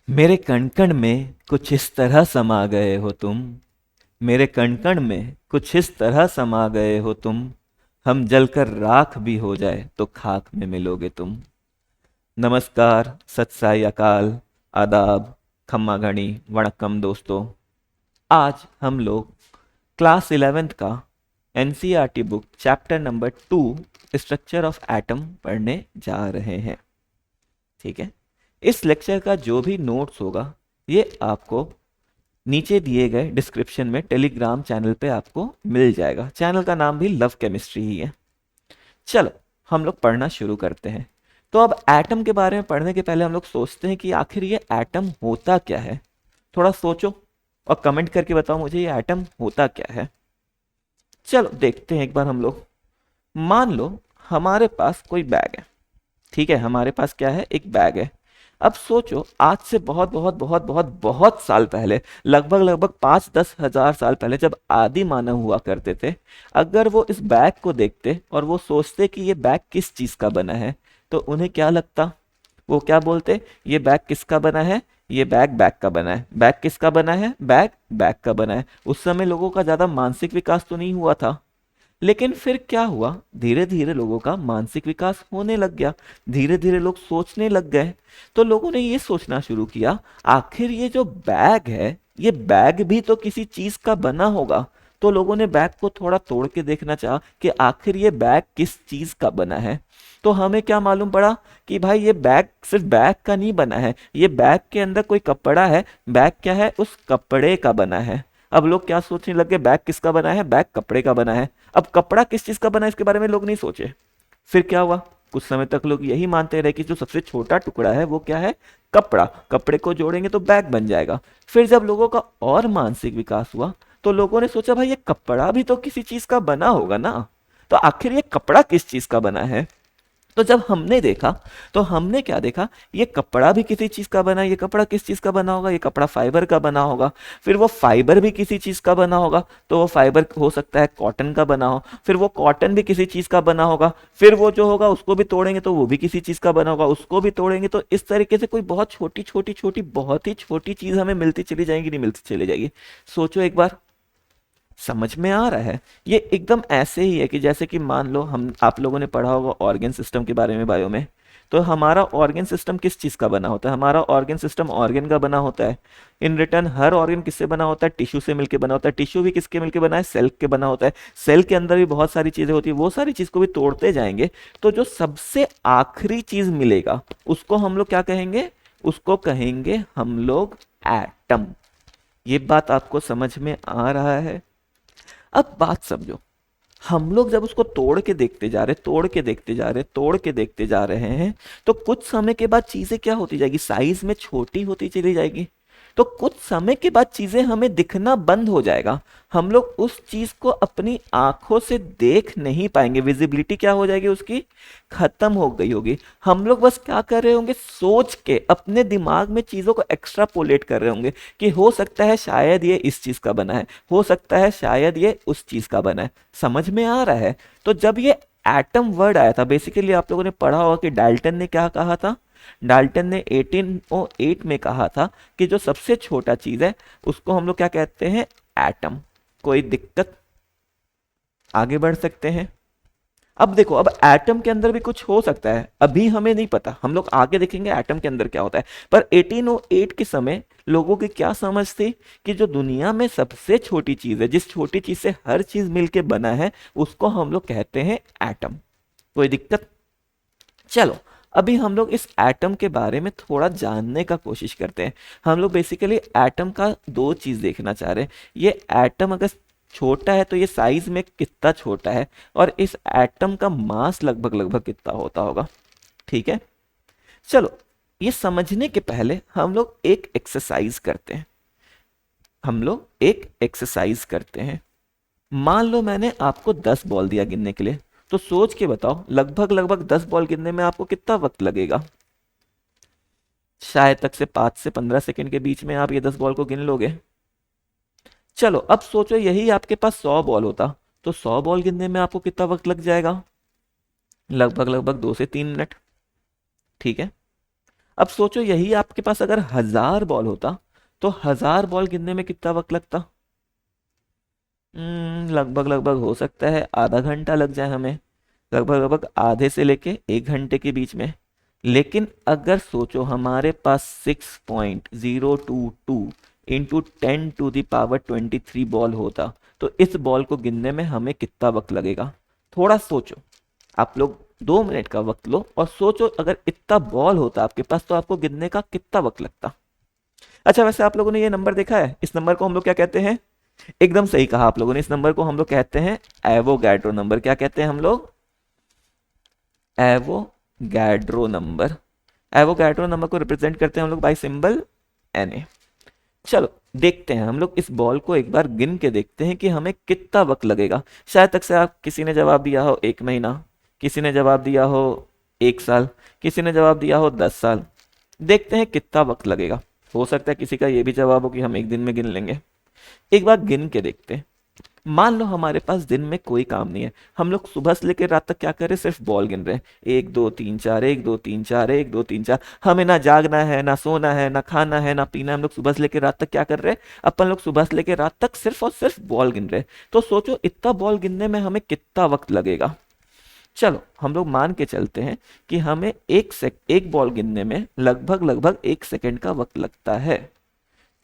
मेरे कण कण में कुछ इस तरह समा गए हो तुम। मेरे कण कण में कुछ इस तरह समा गए हो तुम। हम जलकर राख भी हो जाए तो खाक में मिलोगे तुम। नमस्कार, सत साई अकाल, आदाब, खम्मा घणी, वणक्कम दोस्तों। आज हम लोग क्लास 11th का NCERT book chapter number 2 structure of atom पढ़ने जा रहे हैं। ठीक है। इस लेक्चर का जो भी नोट्स होगा ये आपको नीचे दिए गए डिस्क्रिप्शन में टेलीग्राम चैनल पे आपको मिल जाएगा। चैनल का नाम भी लव केमिस्ट्री ही है। चलो हम लोग पढ़ना शुरू करते हैं। तो अब एटम के बारे में पढ़ने के पहले हम लोग सोचते हैं कि आखिर ये एटम होता क्या है। थोड़ा सोचो और कमेंट करके बताओ मुझे ये एटम होता क्या है। चलो देखते हैं एक बार हम लोग। मान लो हमारे पास कोई बैग है। ठीक है, हमारे पास क्या है, एक बैग है। अब सोचो आज से बहुत बहुत बहुत बहुत बहुत साल पहले, लगभग लगभग 5-10 हजार साल पहले, जब आदि मानव हुआ करते थे, अगर वो इस बैग को देखते और वो सोचते कि ये बैग किस चीज का बना है, तो उन्हें क्या लगता? वो क्या बोलते? ये बैग किसका बना है? ये बैग बैग का बना है। बैग किसका बना है? बैग बैग का बना है। उस समय लोगों का ज्यादा मानसिक विकास तो नहीं हुआ था। लेकिन फिर क्या हुआ, धीरे धीरे लोगों का मानसिक विकास होने लग गया। धीरे धीरे लोग सोचने लग गए। तो लोगों ने ये सोचना शुरू किया, आखिर ये जो बैग है, ये बैग भी तो किसी चीज का बना होगा। तो लोगों ने बैग को थोड़ा तोड़ के देखना चाहा कि आखिर ये बैग किस चीज का बना है। तो हमें क्या मालूम पड़ा कि भाई ये बैग सिर्फ बैग का नहीं बना है, ये बैग के अंदर कोई कपड़ा है। बैग क्या है? उस कपड़े का बना है। अब लोग क्या सोचने लगे, बैग किसका बना है? बैग कपड़े का बना है। अब कपड़ा किस चीज का बना है इसके बारे में लोग नहीं सोचे। फिर क्या हुआ, कुछ समय तक लोग यही मानते रहे कि जो सबसे छोटा टुकड़ा है वो क्या है? कपड़ा। कपड़े को जोड़ेंगे तो बैग बन जाएगा। फिर जब लोगों का और मानसिक विकास हुआ तो लोगों ने सोचा भाई ये कपड़ा भी तो किसी चीज का बना होगा ना। तो आखिर ये कपड़ा किस चीज का बना है? तो जब हमने देखा तो हमने क्या देखा, ये कपड़ा भी किसी चीज का बना है। ये कपड़ा किस चीज का बना होगा? ये कपड़ा फाइबर का बना होगा। फिर वो फाइबर भी किसी चीज का बना होगा, तो वो फाइबर हो सकता है कॉटन का बना हो। फिर वो कॉटन भी किसी चीज का बना होगा। फिर वो जो होगा उसको भी तोड़ेंगे तो वो भी किसी चीज का बना होगा, उसको भी तोड़ेंगे तो इस तरीके से कोई बहुत छोटी छोटी छोटी बहुत ही छोटी चीज हमें मिलती चली जाएगी, नहीं मिलती चली जाएगी। सोचो एक बार, समझ में आ रहा है? ये एकदम ऐसे ही है कि जैसे कि मान लो हम आप लोगों ने पढ़ा होगा ऑर्गन सिस्टम के बारे में बायो में। तो हमारा ऑर्गन सिस्टम किस चीज का बना होता है? हमारा ऑर्गन सिस्टम ऑर्गन का बना होता है। इन रिटर्न हर ऑर्गन किससे बना होता है? टिश्यू से मिलके बना होता है। टिश्यू भी किसके मिलके बना है? सेल के बना होता है। सेल के अंदर भी बहुत सारी चीजें होती है, वो सारी चीज को भी तोड़ते जाएंगे तो जो सबसे आखिरी चीज मिलेगा उसको हम लोग क्या कहेंगे? उसको कहेंगे हम लोग एटम। ये बात आपको समझ में आ रहा है? अब बात समझो, हम लोग जब उसको तोड़ के देखते जा रहे, तोड़ के देखते जा रहे, तोड़ के देखते जा रहे हैं, तो कुछ समय के बाद चीजें क्या होती जाएगी? साइज में छोटी होती चली जाएगी। तो कुछ समय के बाद चीजें हमें दिखना बंद हो जाएगा। हम लोग उस चीज को अपनी आंखों से देख नहीं पाएंगे। विजिबिलिटी क्या हो जाएगी उसकी? खत्म हो गई होगी। हम लोग बस क्या कर रहे होंगे, सोच के अपने दिमाग में चीजों को एक्स्ट्रापोलेट कर रहे होंगे कि हो सकता है शायद ये इस चीज का बना है, हो सकता है शायद ये उस चीज का बना है। समझ में आ रहा है? तो जब ये एटम वर्ड आया था, बेसिकली आप लोगों ने पढ़ा होगा कि डाल्टन ने क्या कहा था। डाल्टन ने 1808 में कहा था कि जो सबसे छोटा चीज है उसको हम लोग क्या कहते हैं? एटम। कोई दिक्कत? आगे बढ़ सकते हैं। अब देखो, अब एटम के अंदर भी कुछ हो सकता है, अभी हमें नहीं पता, हम लोग आगे देखेंगे एटम के अंदर क्या होता है। पर 1808 के समय लोगों की क्या समझ थी कि जो दुनिया में सबसे छोटी चीज है, जिस छोटी चीज से हर चीज मिलके बना है, उसको हम लोग कहते हैं एटम। कोई दिक्कत? चलो अभी हम लोग इस एटम के बारे में थोड़ा जानने का कोशिश करते हैं। हम लोग बेसिकली एटम का दो चीज देखना चाह रहे हैं। ये एटम अगर छोटा है तो ये साइज में कितना छोटा है, और इस एटम का मास लगभग लगभग कितना होता होगा। ठीक है, चलो ये समझने के पहले हम लोग एक एक्सरसाइज करते हैं। हम लोग एक एक्सरसाइज करते हैं। मान लो मैंने आपको 10 बॉल दिया गिनने के लिए, तो सोच के बताओ लगभग लगभग 10 बॉल गिनने में आपको कितना वक्त लगेगा? शायद तक से 5 से 15 सेकंड के बीच में आप ये 10 बॉल को गिन लोगे। चलो अब सोचो यही आपके पास 100 बॉल होता, तो 100 बॉल गिनने में आपको कितना वक्त लग जाएगा? लगभग लगभग 2 से 3 मिनट। ठीक है। अब सोचो यही आपके पास अगर 1000 बॉल होता तो 1000 बॉल गिनने में कितना वक्त लगता? लगभग लगभग हो सकता है आधा घंटा लग जाए हमें, लगभग लगभग आधे से लेके 1 घंटे के बीच में। लेकिन अगर सोचो हमारे पास 6.022 इंटू 10⁻23 बॉल होता तो इस बॉल को गिनने में हमें कितना वक्त लगेगा? थोड़ा सोचो, आप लोग 2 मिनट का वक्त लो और सोचो अगर इतना बॉल होता आपके पास तो आपको गिनने का कितना वक्त लगता? अच्छा, वैसे आप लोगों ने ये नंबर देखा है? इस नंबर को हम लोग क्या कहते हैं? एकदम सही कहा आप लोगों ने, इस नंबर को हम लोग कहते हैं एवोगैड्रो नंबर। क्या कहते हैं हम लोग? Avogadro number. एवोगैड्रो नंबर को रिप्रेजेंट करते हैं हम लोग बाय सिंबल Na। चलो देखते हैं, हम लोग इस बॉल को एक बार गिन के देखते हैं कि हमें कितना वक्त लगेगा। शायद तक से आप किसी ने जवाब दिया हो 1 महीना, किसी ने जवाब दिया हो 1 साल, किसी ने जवाब दिया हो 10 साल। देखते हैं कितना वक्त लगेगा। हो सकता है किसी का ये भी जवाब हो कि हम 1 दिन में गिन लेंगे। एक बार गिन के देखते हैं। मान लो हमारे पास दिन में कोई काम नहीं है, हम लोग सुबह से लेकर रात तक क्या कर रहे हैं? सिर्फ बॉल गिन रहे हैं। 1 2 3 4, 1 2 3 4, 1 2 3 4। हमें ना जागना है, ना सोना है, ना खाना है, ना पीना है। हम लोग सुबह से लेकर रात तक क्या कर रहे हैं? अपन लोग सुबह से लेकर रात तक सिर्फ और सिर्फ बॉल गिन रहे हैं। तो सोचो इतना बॉल गिनने में हमें कितना वक्त लगेगा। चलो हम लोग मान के चलते हैं कि हमें एक बॉल गिनने में लगभग लगभग 1 सेकंड का वक्त लगता है।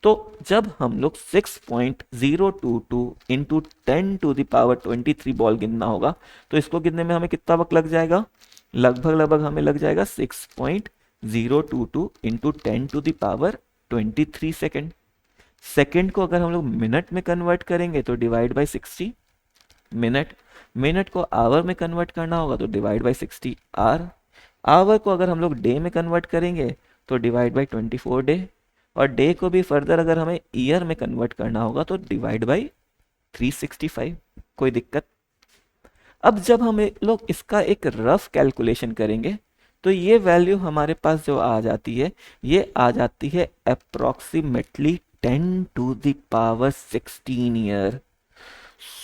तो जब हम लोग 6.022 इंटू 10⁻23 बॉल गिनना होगा तो इसको गिनने में हमें कितना वक्त लग जाएगा? लगभग लगभग हमें लग जाएगा 6.022 इंटू 10⁻23 सेकेंड। सेकेंड को अगर हम लोग मिनट में कन्वर्ट करेंगे तो डिवाइड बाई 60 मिनट। मिनट को आवर में कन्वर्ट करना होगा तो डिवाइड बाई 60 आवर। आवर को अगर हम लोग डे में कन्वर्ट करेंगे तो डिवाइड बाई 24 डे। और डे को भी फर्दर अगर हमें ईयर में कन्वर्ट करना होगा तो डिवाइड बाई 365। कोई दिक्कत? अब जब हम लोग इसका एक रफ कैलकुलेशन करेंगे तो ये वैल्यू हमारे पास जो आ जाती है, ये आ जाती है अप्रोक्सीमेटली 10⁻16 ईयर।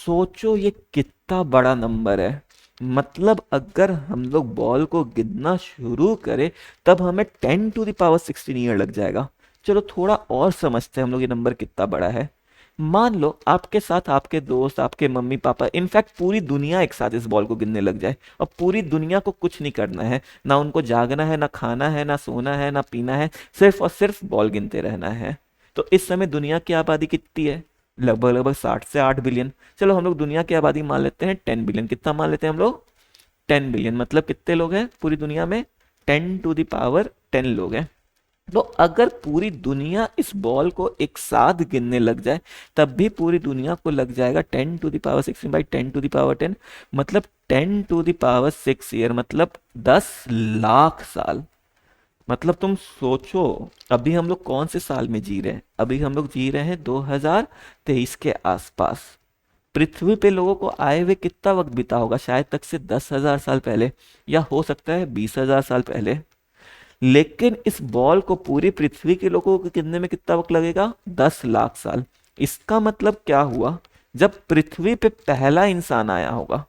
सोचो ये कितना बड़ा नंबर है। मतलब अगर हम लोग बॉल को गिनना शुरू करें तब हमें 10⁻16 ईयर लग जाएगा। चलो थोड़ा और समझते हैं हम लोग ये नंबर कितना बड़ा है। मान लो आपके साथ आपके दोस्त, आपके मम्मी पापा, इनफैक्ट पूरी दुनिया एक साथ इस बॉल को गिनने लग जाए और पूरी दुनिया को कुछ नहीं करना है, ना उनको जागना है, ना खाना है, ना सोना है, ना पीना है, सिर्फ और सिर्फ बॉल गिनते रहना है। तो इस समय दुनिया की आबादी कितनी है? लगभग लगभग 60 से 8 बिलियन। चलो हम लोग दुनिया की आबादी मान लेते हैं 10 बिलियन। कितना मान लेते हैं हम लोग? 10 बिलियन। मतलब कितने लोग हैं पूरी दुनिया में? 10⁻10 लोग हैं। तो अगर पूरी दुनिया इस बॉल को एक साथ गिनने लग जाए तब भी पूरी दुनिया को लग जाएगा 10⁻16 बाई 10⁻10, मतलब 10⁻6 ईयर, मतलब 10 लाख साल। मतलब तुम सोचो अभी हम लोग कौन से साल में जी रहे हैं? अभी हम लोग जी रहे हैं 2023 के आसपास। पृथ्वी पे लोगों को आए हुए कितना वक्त बीता होगा? शायद तक से 10,000 साल पहले, या हो सकता है 20,000 साल पहले। लेकिन इस बॉल को पूरी पृथ्वी के लोगों को गिनने में कितना वक्त लगेगा? 10 लाख साल। इसका मतलब क्या हुआ? जब पृथ्वी पे पहला इंसान आया होगा,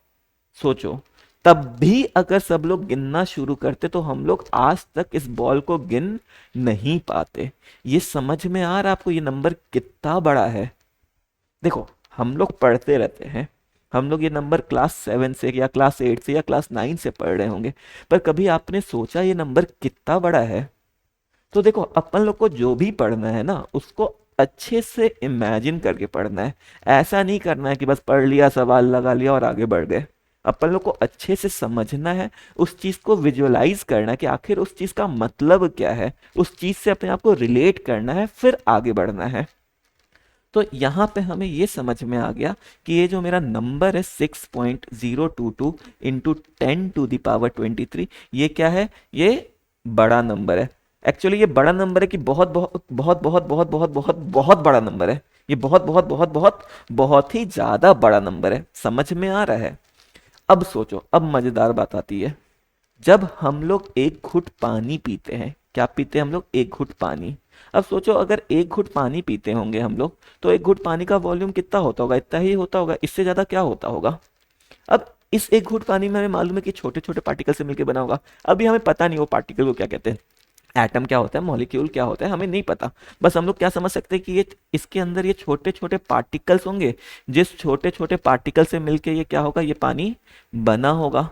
सोचो, तब भी अगर सब लोग गिनना शुरू करते तो हम लोग आज तक इस बॉल को गिन नहीं पाते। ये समझ में आ रहा आपको ये नंबर कितना बड़ा है? देखो हम लोग पढ़ते रहते हैं, हम लोग ये नंबर क्लास 7 से या क्लास 8 से या क्लास 9 से पढ़ रहे होंगे, पर कभी आपने सोचा ये नंबर कितना बड़ा है? तो देखो अपन लोग को जो भी पढ़ना है ना उसको अच्छे से इमेजिन करके पढ़ना है। ऐसा नहीं करना है कि बस पढ़ लिया, सवाल लगा लिया और आगे बढ़ गए। अपन लोग को अच्छे से समझना है, उस चीज को विजुअलाइज करना है कि आखिर उस चीज का मतलब क्या है, उस चीज से अपने आप को रिलेट करना है, फिर आगे बढ़ना है। तो यहाँ पे हमें ये समझ में आ गया कि ये जो मेरा नंबर है 6.022 इंटू 10⁻23, ये क्या है? ये बड़ा नंबर है। एक्चुअली ये बड़ा नंबर है कि बहुत बहुत बहुत बहुत बहुत बहुत बहुत बहुत बड़ा नंबर है। ये बहुत बहुत बहुत बहुत बहुत ही ज्यादा बड़ा नंबर है। समझ में आ रहा है? अब सोचो, अब मजेदार बात आती है। जब हम लोग एक घुट पानी पीते हैं, क्या पीते हैं हम लोग? एक घुट पानी। अब सोचो अगर एक घुट पानी पीते होंगे हम लोग तो एक घुट पानी का वॉल्यूम कितना होता होगा? इतना ही होता होगा, इससे ज्यादा क्या होता होगा? अब इस एक घुट पानी में हमें मालूम है कि छोटे छोटे पार्टिकल से मिलकर बना होगा। अभी हमें पता नहीं वो पार्टिकल को क्या कहते हैं, एटम क्या होता है, मॉलिक्यूल क्या होता है, हमें नहीं पता। बस हम लोग क्या समझ सकते हैं कि ये इसके अंदर ये छोटे छोटे पार्टिकल्स होंगे, जिस छोटे छोटे पार्टिकल से मिलके ये क्या होगा, ये पानी बना होगा।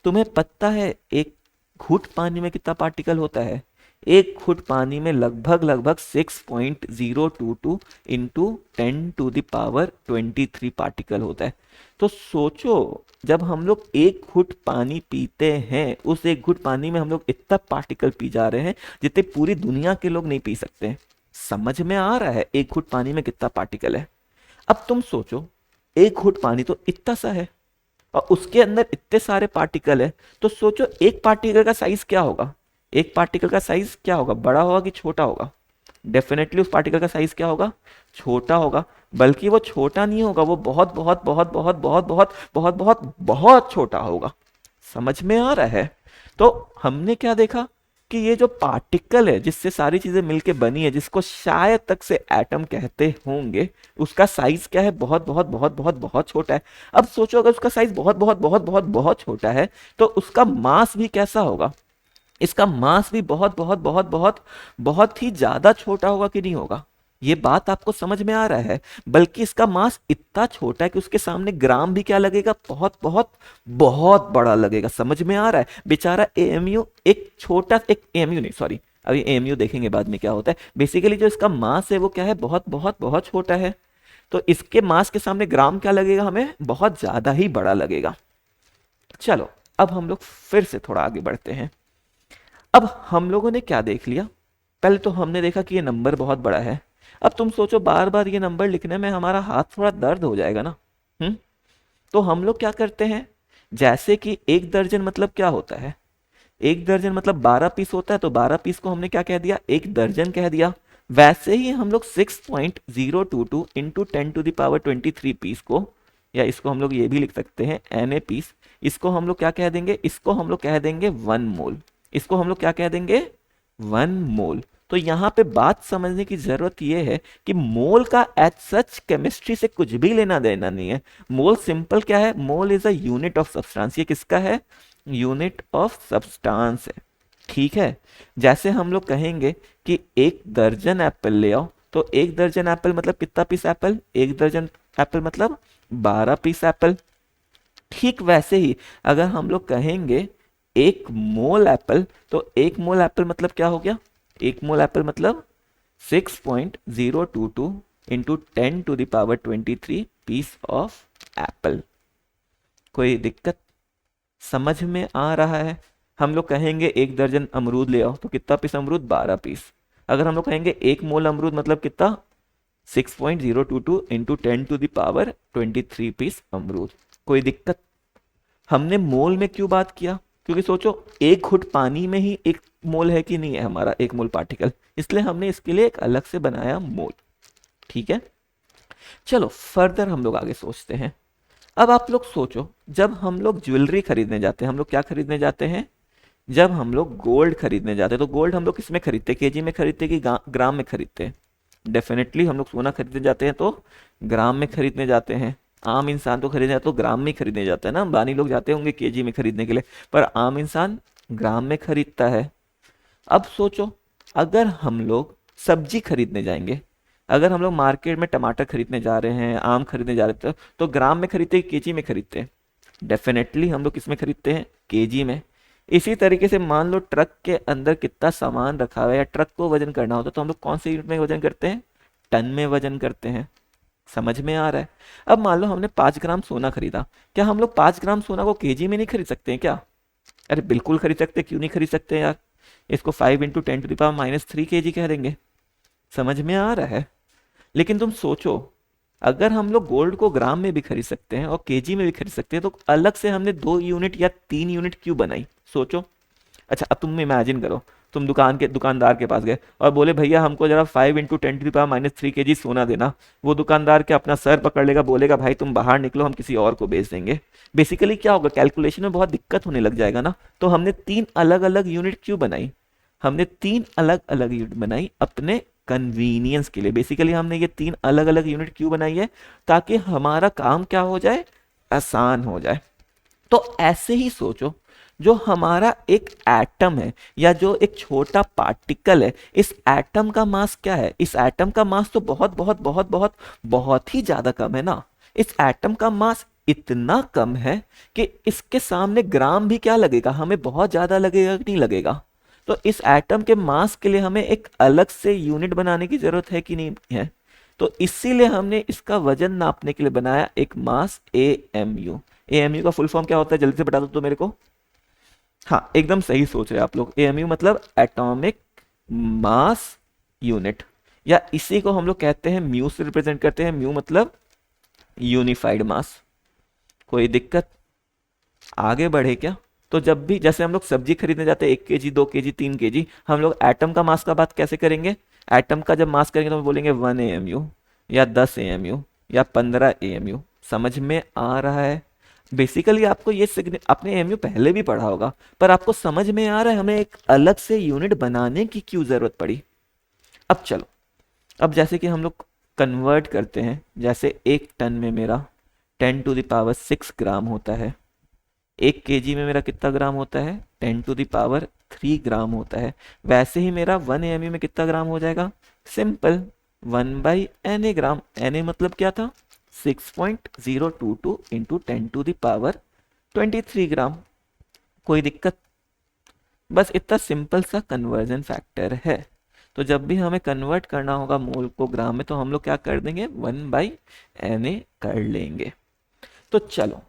तुम्हें पता है एक घुट पानी में कितना पार्टिकल होता है? एक घुट पानी में लगभग लगभग 6.022 इंटू 10⁻23 पार्टिकल होता है। तो सोचो, जब हम लोग एक घुट पानी पीते हैं, उस एक घुट पानी में हम लोग इतना पार्टिकल पी जा रहे हैं जितने पूरी दुनिया के लोग नहीं पी सकते। समझ में आ रहा है एक घुट पानी में कितना पार्टिकल है? अब तुम सोचो, एक घुट पानी तो इतना सा है और उसके अंदर इतने सारे पार्टिकल है, तो सोचो एक पार्टिकल का साइज क्या होगा? एक पार्टिकल का साइज क्या होगा, बड़ा होगा कि छोटा होगा? डेफिनेटली उस पार्टिकल का साइज क्या होगा, छोटा होगा। बल्कि वो छोटा नहीं होगा, वो बहुत बहुत बहुत बहुत बहुत बहुत बहुत बहुत बहुत छोटा होगा। समझ में आ रहा है? तो हमने क्या देखा कि ये जो पार्टिकल है जिससे सारी चीजें मिलके बनी है, जिसको शायद तक से एटम कहते होंगे, उसका साइज क्या है, बहुत बहुत बहुत बहुत बहुत छोटा है। अब सोचो अगर उसका साइज बहुत बहुत बहुत बहुत बहुत छोटा है तो उसका मास भी कैसा होगा? इसका मास भी बहुत बहुत बहुत बहुत बहुत ही ज्यादा छोटा होगा कि नहीं होगा? ये बात आपको समझ में आ रहा है? बल्कि इसका मास इतना छोटा है कि उसके सामने ग्राम भी क्या लगेगा, बहुत बहुत बहुत बड़ा लगेगा। समझ में आ रहा है? बेचारा एएमयू, एक छोटा, एक एएमयू नहीं, सॉरी, अभी एएमयू देखेंगे बाद में क्या होता है। बेसिकली जो इसका मास है वो क्या है, बहुत बहुत बहुत छोटा है। तो इसके मास के सामने ग्राम क्या लगेगा, हमें बहुत ज्यादा ही बड़ा लगेगा। चलो अब हम लोग फिर से थोड़ा आगे बढ़ते हैं। अब हम लोगों ने क्या देख लिया? पहले तो हमने देखा कि ये नंबर बहुत बड़ा है। अब तुम सोचो बार बार ये नंबर लिखने में हमारा हाथ थोड़ा दर्द हो जाएगा ना। हम्म तो हम लोग क्या करते हैं, जैसे कि एक दर्जन मतलब क्या होता है, एक दर्जन मतलब 12 पीस होता है, तो 12 पीस को हमने क्या कह दिया, एक दर्जन कह दिया। वैसे ही हम लोग 6.022 इंटू 10⁻23 पीस को, या इसको हम लोग ये भी लिख सकते हैं Na पीस, इसको हम लोग क्या कह देंगे, इसको हम लोग कह देंगे 1 मोल। इसको हम लोग क्या कह देंगे, 1 मोल। तो यहाँ पे बात समझने की जरूरत यह है कि मोल का एज सच केमिस्ट्री से कुछ भी लेना देना नहीं है। मोल सिंपल क्या है, mole is a unit of substance. ये किसका है, यूनिट ऑफ सब्सटेंस है। ठीक है, जैसे हम लोग कहेंगे कि एक दर्जन एप्पल ले आओ, तो एक दर्जन एप्पल मतलब कितना पीस एप्पल, एक दर्जन एप्पल मतलब 12 पीस एप्पल। ठीक वैसे ही अगर हम लोग कहेंगे एक मोल एप्पल, तो एक मोल एप्पल मतलब क्या हो गया, एक मोल एप्पल मतलब 6.022 इंटू 10⁻23 पीस ऑफ एप्पल। कोई दिक्कत समझ में आ रहा है? हम लोग कहेंगे एक दर्जन अमरूद ले आओ, तो कितना पीस अमरूद, 12 पीस। अगर हम लोग कहेंगे एक मोल अमरूद मतलब कितना, 6.022 इंटू 10⁻23 पीस अमरूद। कोई दिक्कत? हमने मोल में क्यों बात किया, क्योंकि सोचो एक घुट पानी में ही एक मोल है कि नहीं है हमारा, एक मोल पार्टिकल, इसलिए हमने इसके लिए एक अलग से बनाया मोल। ठीक है, चलो फर्दर हम लोग आगे सोचते हैं। अब आप लोग सोचो, जब हम लोग ज्वेलरी खरीदने जाते हैं, हम लोग क्या खरीदने जाते हैं, जब हम लोग गोल्ड खरीदने जाते हैं, तो गोल्ड हम लोग किस में खरीदते हैं, केजी में खरीदते हैं कि ग्राम में खरीदते हैं? डेफिनेटली हम लोग सोना खरीदने जाते हैं तो ग्राम में खरीदने जाते हैं। आम इंसान तो खरीदने जाते तो ग्राम में खरीदने जाता है ना, अंबानी लोग जाते होंगे केजी में खरीदने के लिए, पर आम इंसान ग्राम में खरीदता है। अब सोचो अगर हम लोग सब्जी खरीदने जाएंगे, अगर हम लोग मार्केट में टमाटर खरीदने जा रहे हैं, आम खरीदने जा रहे थे, तो ग्राम में खरीदते हैं केजी में खरीदते हैं? डेफिनेटली हम लोग किस में खरीदते हैं, केजी में। इसी तरीके से मान लो ट्रक के अंदर कितना सामान रखा हुआ है, या ट्रक को वजन करना होता है, तो हम लोग कौन से यूनिट में वजन करते हैं, टन में वजन करते हैं। समझ में आ रहा है? अब मान लो हमने 5 ग्राम सोना खरीदा, क्या हम लोग 5 ग्राम सोना को केजी में नहीं खरीद सकते हैं क्या? अरे बिल्कुल खरीद सकते, क्यों नहीं खरीद सकते यार? इसको 5 इंटू 10⁻³ केजी कह देंगे। समझ में आ रहा है? लेकिन तुम सोचो, अगर हम लोग गोल्ड को ग्राम में भी खरीद सकते हैं और केजी में भी खरीद सकते हैं, तो अलग से हमने 2 यूनिट या 3 यूनिट क्यों बनाई, सोचो। अच्छा अब तुम इमेजिन करो, तुम दुकानदार के पास गए और बोले भैया हमको जरा 5 इंटू 10⁻³ केजी सोना देना। वो दुकानदार के अपना सर पकड़ लेगा, बोलेगा भाई तुम बाहर निकलो, हम किसी और को बेच देंगे। बेसिकली क्या होगा, कैलकुलेशन में बहुत दिक्कत होने लग जाएगा ना। तो हमने 3 अलग अलग यूनिट क्यों बनाई, हमने 3 अलग अलग यूनिट बनाई अपने कन्वीनियंस के लिए। बेसिकली हमने ये 3 अलग अलग यूनिट क्यों बनाई है, ताकि हमारा काम क्या हो जाए, आसान हो जाए। तो ऐसे ही सोचो, जो हमारा एक एटम है या जो एक छोटा पार्टिकल है, इस एटम का मास क्या है? इस एटम का मास तो बहुत बहुत बहुत बहुत बहुत ही ज्यादा कम है ना। इस एटम का मास इतना कम है कि इसके सामने ग्राम भी क्या लगेगा, हमें बहुत ज्यादा लगेगा कि नहीं लगेगा? तो इस एटम के मास के लिए हमें एक अलग से यूनिट बनाने की जरूरत है कि नहीं है? तो इसीलिए हमने इसका वजन नापने के लिए बनाया एक मास AMU। AMU का फुल फॉर्म क्या होता है, जल्दी से बता दो तो मेरे को। हाँ, एकदम सही सोच रहे हैं आप लोग। AMU मतलब एटॉमिक मास यूनिट, या इसी को हम लोग कहते हैं म्यू से रिप्रेजेंट करते हैं। म्यू मतलब यूनिफाइड मास। कोई दिक्कत? आगे बढ़े क्या? तो जब भी जैसे हम लोग सब्जी खरीदने जाते हैं 1 kg 2 kg 3 kg, हम लोग एटम का मास का बात कैसे करेंगे? एटम का जब मास करेंगे तो हम बोलेंगे 1 AMU या 10 AMU या 15 AMU। समझ में आ रहा है? बेसिकली आपको ये आपने AMU पहले भी पढ़ा होगा, पर आपको समझ में आ रहा है हमें एक अलग से यूनिट बनाने की क्यों जरूरत पड़ी। अब चलो, अब जैसे कि हम लोग कन्वर्ट करते हैं, जैसे 1 टन में मेरा 10⁻6 ग्राम होता है, 1 kg में मेरा कितना ग्राम होता है? 10⁻3 ग्राम होता है। वैसे ही मेरा 1 AMU में कितना ग्राम हो जाएगा? सिंपल, 1/Na ग्राम। Na मतलब क्या था? 6.022 इंटू 10⁻23 ग्राम। कोई दिक्कत? बस इतना सिंपल सा कन्वर्जन फैक्टर है। तो जब भी हमें कन्वर्ट करना होगा मोल को ग्राम में, तो हम लोग क्या कर देंगे? 1/Na कर लेंगे। तो चलो,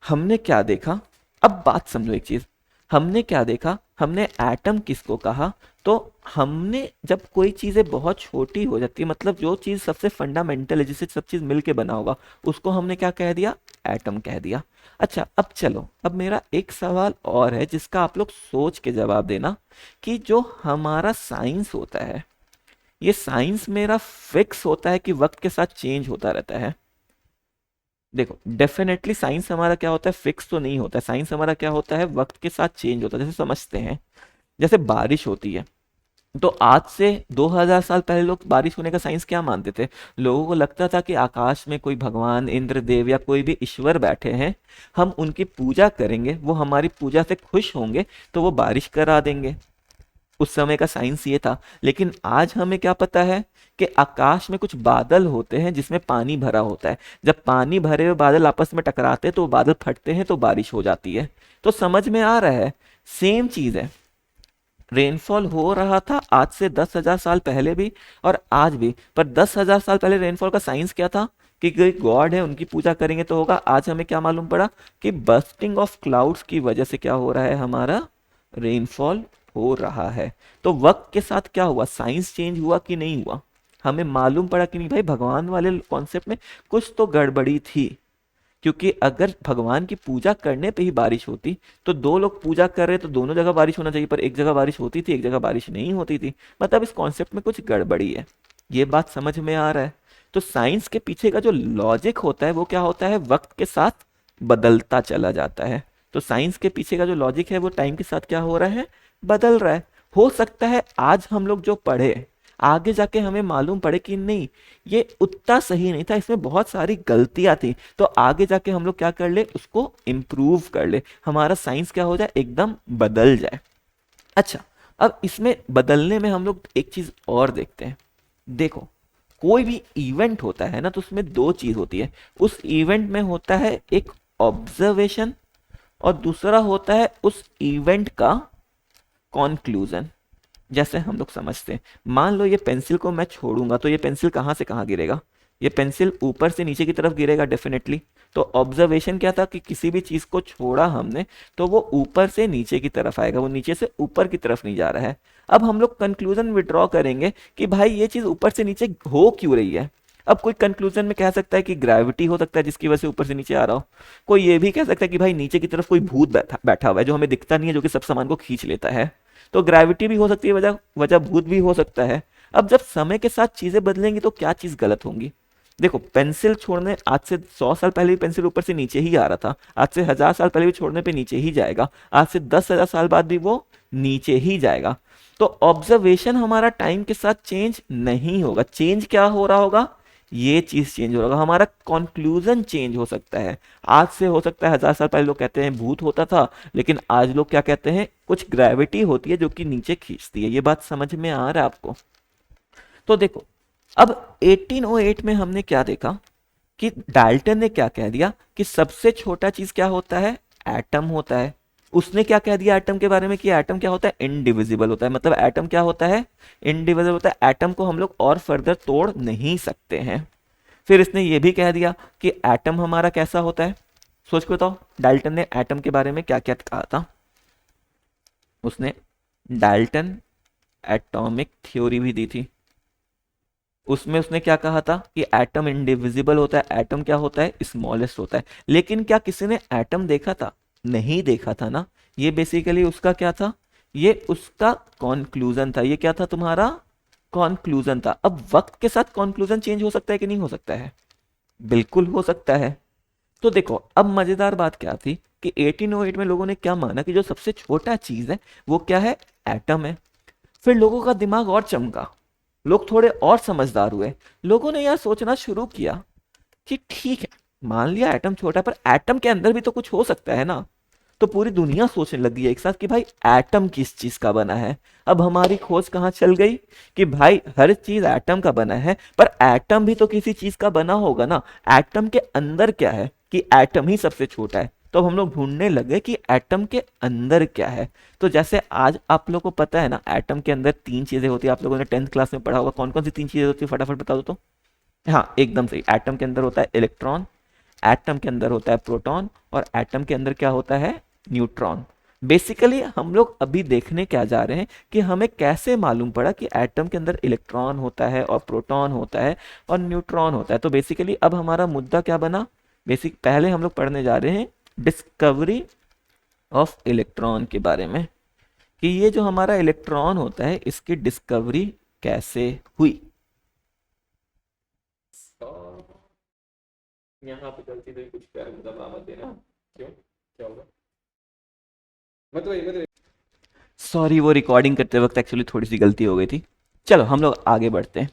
हमने क्या देखा? अब बात समझो एक चीज, हमने क्या देखा? हमने एटम किसको कहा? तो हमने जब कोई चीजें बहुत छोटी हो जाती है, मतलब जो चीज सबसे फंडामेंटल है, जिससे सब चीज मिलके बना होगा, उसको हमने क्या कह दिया? एटम कह दिया। अच्छा, अब चलो, अब मेरा एक सवाल और है जिसका आप लोग सोच के जवाब देना, कि जो हमारा साइंस होता है, ये साइंस मेरा फिक्स होता है कि वक्त के साथ चेंज होता रहता है? देखो, डेफिनेटली साइंस हमारा क्या होता है? फिक्स तो नहीं होता है। साइंस हमारा क्या होता है? वक्त के साथ चेंज होता है। जैसे समझते हैं, जैसे बारिश होती है, तो आज से 2000 साल पहले लोग बारिश होने का साइंस क्या मानते थे? लोगों को लगता था कि आकाश में कोई भगवान, इंद्रदेव या कोई भी ईश्वर बैठे हैं, हम उनकी पूजा करेंगे, वो हमारी पूजा से खुश होंगे, तो वो बारिश करा देंगे। उस समय का साइंस ये था। लेकिन आज हमें क्या पता है? कि आकाश में कुछ बादल होते हैं जिसमें पानी भरा होता है। जब पानी भरे हुए बादल आपस में टकराते हैं तो बादल फटते हैं, तो बारिश हो जाती है। तो समझ में आ रहा है? सेम चीज है। रेनफॉल हो रहा था आज से 10,000 साल पहले भी और आज भी, पर 10,000 साल पहले रेनफॉल का साइंस क्या था? कि कोई गॉड है, उनकी पूजा करेंगे तो होगा। आज हमें क्या मालूम पड़ा? कि बस्टिंग ऑफ क्लाउड्स की वजह से क्या हो रहा है? हमारा रेनफॉल हो रहा है। तो वक्त के साथ क्या हुआ? साइंस चेंज हुआ कि नहीं हुआ? हमें मालूम पड़ा कि नहीं भाई, भगवान वाले कॉन्सेप्ट में कुछ तो गड़बड़ी थी। क्योंकि अगर भगवान की पूजा करने पे ही बारिश होती, तो दो लोग पूजा कर रहे तो दोनों जगह बारिश होना चाहिए, पर एक जगह बारिश होती थी, एक जगह बारिश नहीं होती थी। मतलब इस कॉन्सेप्ट में कुछ गड़बड़ी है। ये बात समझ में आ रहा है? तो साइंस के पीछे का जो लॉजिक होता है वो क्या होता है? वक्त के साथ बदलता चला जाता है। तो साइंस के पीछे का जो लॉजिक है वो टाइम के साथ क्या हो रहा है? बदल रहा है। हो सकता है आज हम लोग जो पढ़े, आगे जाके हमें मालूम पड़े कि नहीं, ये उतना सही नहीं था, इसमें बहुत सारी गलतियां थी, तो आगे जाके हम लोग क्या कर ले? उसको इम्प्रूव कर ले, हमारा साइंस क्या हो जाए? एकदम बदल जाए। अच्छा, अब इसमें बदलने में हम लोग एक चीज और देखते हैं। देखो, कोई भी इवेंट होता है ना, तो उसमें दो चीज होती है। उस इवेंट में होता है एक ऑब्जर्वेशन, और दूसरा होता है उस इवेंट का कॉन्क्लूजन। जैसे हम लोग समझते हैं, मान लो ये पेंसिल को मैं छोड़ूंगा तो ये पेंसिल कहाँ से कहाँ गिरेगा? ये पेंसिल ऊपर से नीचे की तरफ गिरेगा डेफिनेटली। तो ऑब्जर्वेशन क्या था? कि किसी भी चीज को छोड़ा हमने तो वो ऊपर से नीचे की तरफ आएगा, वो नीचे से ऊपर की तरफ नहीं जा रहा है। अब हम लोग कंक्लूजन विड्रॉ करेंगे कि भाई ये चीज ऊपर से नीचे हो क्यों रही है। अब कोई कंक्लूजन में कह सकता है कि ग्रेविटी हो सकता है जिसकी वजह से ऊपर से नीचे आ रहा हो। कोई ये भी कह सकता है कि भाई नीचे की तरफ कोई भूत बैठा बैठा हुआ है जो हमें दिखता नहीं है, जो कि सब सामान को खींच लेता है। तो ग्रेविटी भी हो सकती है वजह, वजह भूत भी हो सकता है। अब जब समय के साथ चीजें बदलेंगी तो क्या चीज गलत होंगी? देखो, पेंसिल छोड़ने आज से 100 साल पहले भी पेंसिल ऊपर से नीचे ही आ रहा था, आज से 1000 साल पहले भी छोड़ने पे नीचे ही जाएगा, आज से 10,000 साल बाद भी वो नीचे ही जाएगा। तो ऑब्जर्वेशन हमारा टाइम के साथ चेंज नहीं होगा। चेंज क्या हो रहा होगा? ये चीज चेंज होगा, हमारा कंक्लूजन चेंज हो सकता है। आज से हो सकता है 1000 साल पहले लोग कहते हैं भूत होता था, लेकिन आज लोग क्या कहते हैं, कुछ ग्रेविटी होती है जो कि नीचे खींचती है। ये बात समझ में आ रहा है आपको? तो देखो, अब 1808 में हमने क्या देखा कि डाल्टन ने क्या कह दिया कि सबसे छोटा चीज क्या होता है, एटम होता है। उसने क्या कह दिया एटम के बारे में कि एटम क्या होता है, इनडिविजिबल होता है। मतलब एटम क्या होता है, इनडिविजिबल होता है। एटम को हम लोग और फर्दर तोड़ नहीं सकते हैं। फिर इसने ये भी कह दिया कि एटम हमारा कैसा होता है। सोच के बताओ, डाल्टन ने एटम के बारे में क्या क्या कहा था। उसने डाल्टन एटॉमिक थ्योरी भी दी थी। उसमें उसने क्या कहा था कि एटम इंडिविजिबल होता है, एटम क्या होता है, स्मॉलेस्ट होता है। लेकिन क्या किसी ने एटम देखा था? नहीं देखा था ना। ये बेसिकली उसका क्या था, ये उसका कॉन्क्लूजन था। ये क्या था तुम्हारा, कॉन्क्लूजन था। अब वक्त के साथ कॉन्क्लूजन चेंज हो सकता है कि नहीं हो सकता है? बिल्कुल हो सकता है। तो देखो, अब मजेदार बात क्या थी कि 1808 में लोगों ने क्या माना कि जो सबसे छोटा चीज है वो क्या है, एटम है। फिर लोगों का दिमाग और चमका, लोग थोड़े और समझदार हुए। लोगों ने यह सोचना शुरू किया कि ठीक है, मान लिया एटम छोटा है, पर एटम के अंदर भी तो कुछ हो सकता है ना। तो पूरी दुनिया सोचने लगी है एक साथ कि भाई एटम किस चीज का बना है। अब हमारी खोज कहाँ चल गई कि भाई हर चीज एटम का बना है, पर एटम भी तो किसी चीज का बना होगा ना। एटम के अंदर क्या है कि एटम ही सबसे छोटा है। तो अब हम लोग ढूंढने लगे कि एटम के अंदर क्या है। तो जैसे आज आप लोगों को पता है ना, एटम के अंदर 3 चीजें होती है। आप लोगों ने 10th क्लास में पढ़ा होगा। कौन कौन सी 3 चीजें होती है, फटाफट बता दो तो। हाँ, एकदम सही। एटम के अंदर होता है इलेक्ट्रॉन, एटम के अंदर होता है प्रोटॉन, और एटम के अंदर क्या होता है, न्यूट्रॉन। बेसिकली हम लोग अभी देखने क्या जा रहे हैं कि हमें कैसे मालूम पड़ा कि एटम के अंदर इलेक्ट्रॉन होता है और प्रोटॉन होता है और न्यूट्रॉन होता है। तो बेसिकली अब हमारा मुद्दा क्या बना, पहले हम लोग पढ़ने जा रहे हैं डिस्कवरी ऑफ इलेक्ट्रॉन के बारे में, कि ये जो हमारा इलेक्ट्रॉन होता है इसकी डिस्कवरी कैसे हुई। यहाँ पे गलती से कुछ कर दबा मत देना। क्यों, क्या होगा? सॉरी, वो रिकॉर्डिंग करते वक्त एक्चुअली थोड़ी सी गलती हो गई थी। चलो हम लोग आगे बढ़ते हैं।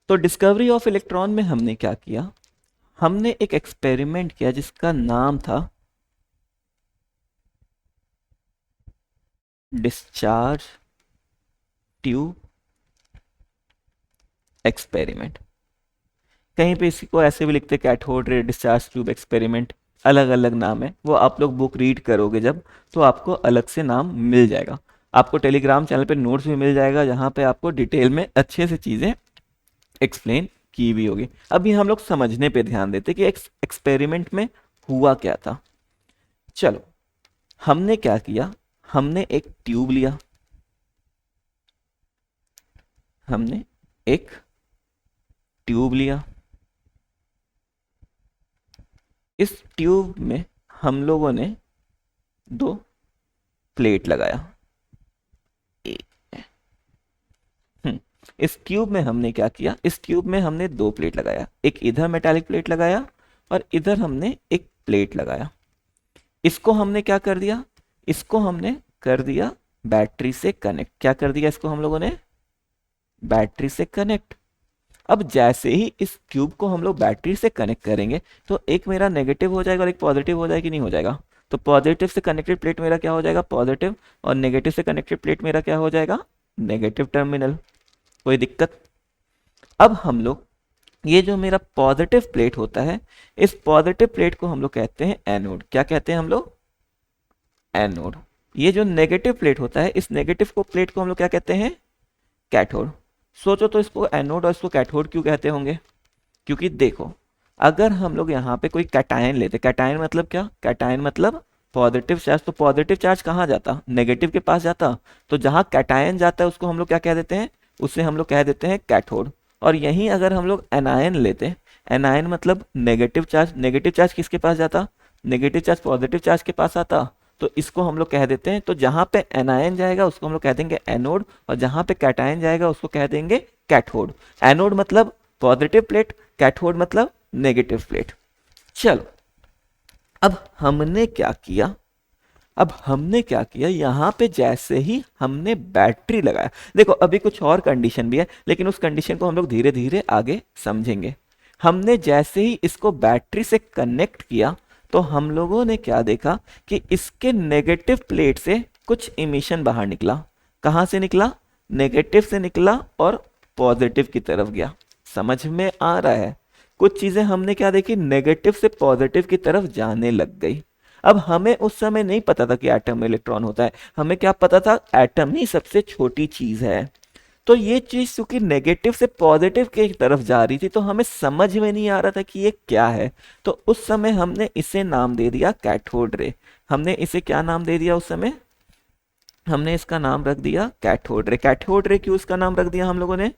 तो डिस्कवरी ऑफ इलेक्ट्रॉन में हमने क्या किया, हमने एक एक्सपेरिमेंट किया जिसका नाम था डिस्चार्ज ट्यूब एक्सपेरिमेंट। कहीं पे इसको ऐसे भी लिखते cathode ray discharge tube experiment, अलग अलग नाम है। वो आप लोग बुक रीड करोगे जब, तो आपको अलग से नाम मिल जाएगा। आपको टेलीग्राम चैनल पे नोट्स भी मिल जाएगा जहाँ पे आपको डिटेल में अच्छे से चीज़ें एक्सप्लेन की हुई होगी। अभी हम लोग समझने पे ध्यान देते कि एक्सपेरिमेंट में हुआ क्या था। चलो, हमने क्या किया, हमने एक ट्यूब लिया, हमने एक ट्यूब लिया। इस ट्यूब में हम लोगों ने 2 प्लेट लगाया। इस ट्यूब में हमने क्या किया, इस ट्यूब में हमने 2 प्लेट लगाया। एक इधर मेटालिक प्लेट लगाया और इधर हमने एक प्लेट लगाया। इसको हमने क्या कर दिया, इसको हमने कर दिया बैटरी से कनेक्ट। क्या कर दिया इसको हम लोगों ने, बैटरी से कनेक्ट। अब जैसे ही इस ट्यूब को हम लोग बैटरी से कनेक्ट करेंगे तो एक मेरा नेगेटिव हो जाएगा और एक पॉजिटिव हो जाएगा कि नहीं हो जाएगा। तो पॉजिटिव से कनेक्टेड प्लेट मेरा क्या हो जाएगा, पॉजिटिव, और नेगेटिव से कनेक्टेड प्लेट मेरा क्या हो जाएगा, नेगेटिव टर्मिनल। कोई दिक्कत? अब हम लोग, ये जो मेरा पॉजिटिव प्लेट होता है, इस पॉजिटिव प्लेट को हम लोग कहते हैं एनोड। क्या कहते हैं हम लोग, एनोड। ये जो नेगेटिव प्लेट होता है, इस नेगेटिव को प्लेट को हम लोग क्या कहते हैं, कैथोड। सोचो तो इसको एनोड और इसको कैथोड क्यों कहते होंगे? क्योंकि देखो, अगर हम लोग यहाँ पे कोई कैटायन लेते, कैटायन मतलब क्या, कैटायन मतलब पॉजिटिव चार्ज। तो पॉजिटिव चार्ज कहाँ जाता, नेगेटिव के पास जाता। तो जहाँ कैटायन जाता है उसको हम लोग क्या कह देते हैं, उसे हम लोग कह देते हैं कैथोड। और यहीं अगर हम लोग एनायन लेते, एनायन मतलब नेगेटिव चार्ज, नेगेटिव चार्ज किसके पास जाता, नेगेटिव चार्ज पॉजिटिव चार्ज के पास आता। तो इसको हम लोग कह देते हैं, तो जहां पे एनायन जाएगा उसको हम लोग कह देंगे एनोड, और जहां पे कैटायन जाएगा उसको कह देंगे कैथोड। एनोड मतलब पॉजिटिव प्लेट, कैथोड मतलब नेगेटिव प्लेट। चलो, अब हमने क्या किया, अब हमने क्या किया, यहाँ पे जैसे ही हमने बैटरी लगाया, देखो अभी कुछ और कंडीशन भी है लेकिन उस कंडीशन को हम लोग धीरे धीरे आगे समझेंगे। हमने जैसे ही इसको बैटरी से कनेक्ट किया तो हम लोगों ने क्या देखा कि इसके नेगेटिव प्लेट से कुछ इमिशन बाहर निकला। कहाँ से निकला? नेगेटिव से निकला और पॉजिटिव की तरफ गया। समझ में आ रहा है? कुछ चीजें हमने क्या देखी, नेगेटिव से पॉजिटिव की तरफ जाने लग गई। अब हमें उस समय नहीं पता था कि एटम में इलेक्ट्रॉन होता है, हमें क्या पता था, एटम ही सबसे छोटी चीज है। तो ये चीज चूंकि नेगेटिव से पॉजिटिव की तरफ जा रही थी तो हमें समझ में नहीं आ रहा था कि ये क्या है। तो उस समय हमने इसे नाम दे दिया कैथोड रे। हमने इसे क्या नाम दे दिया उस समय? हमने इसका नाम रख दिया कैथोड रे। कैथोड रे क्यों इसका नाम रख दिया हम लोगों ने?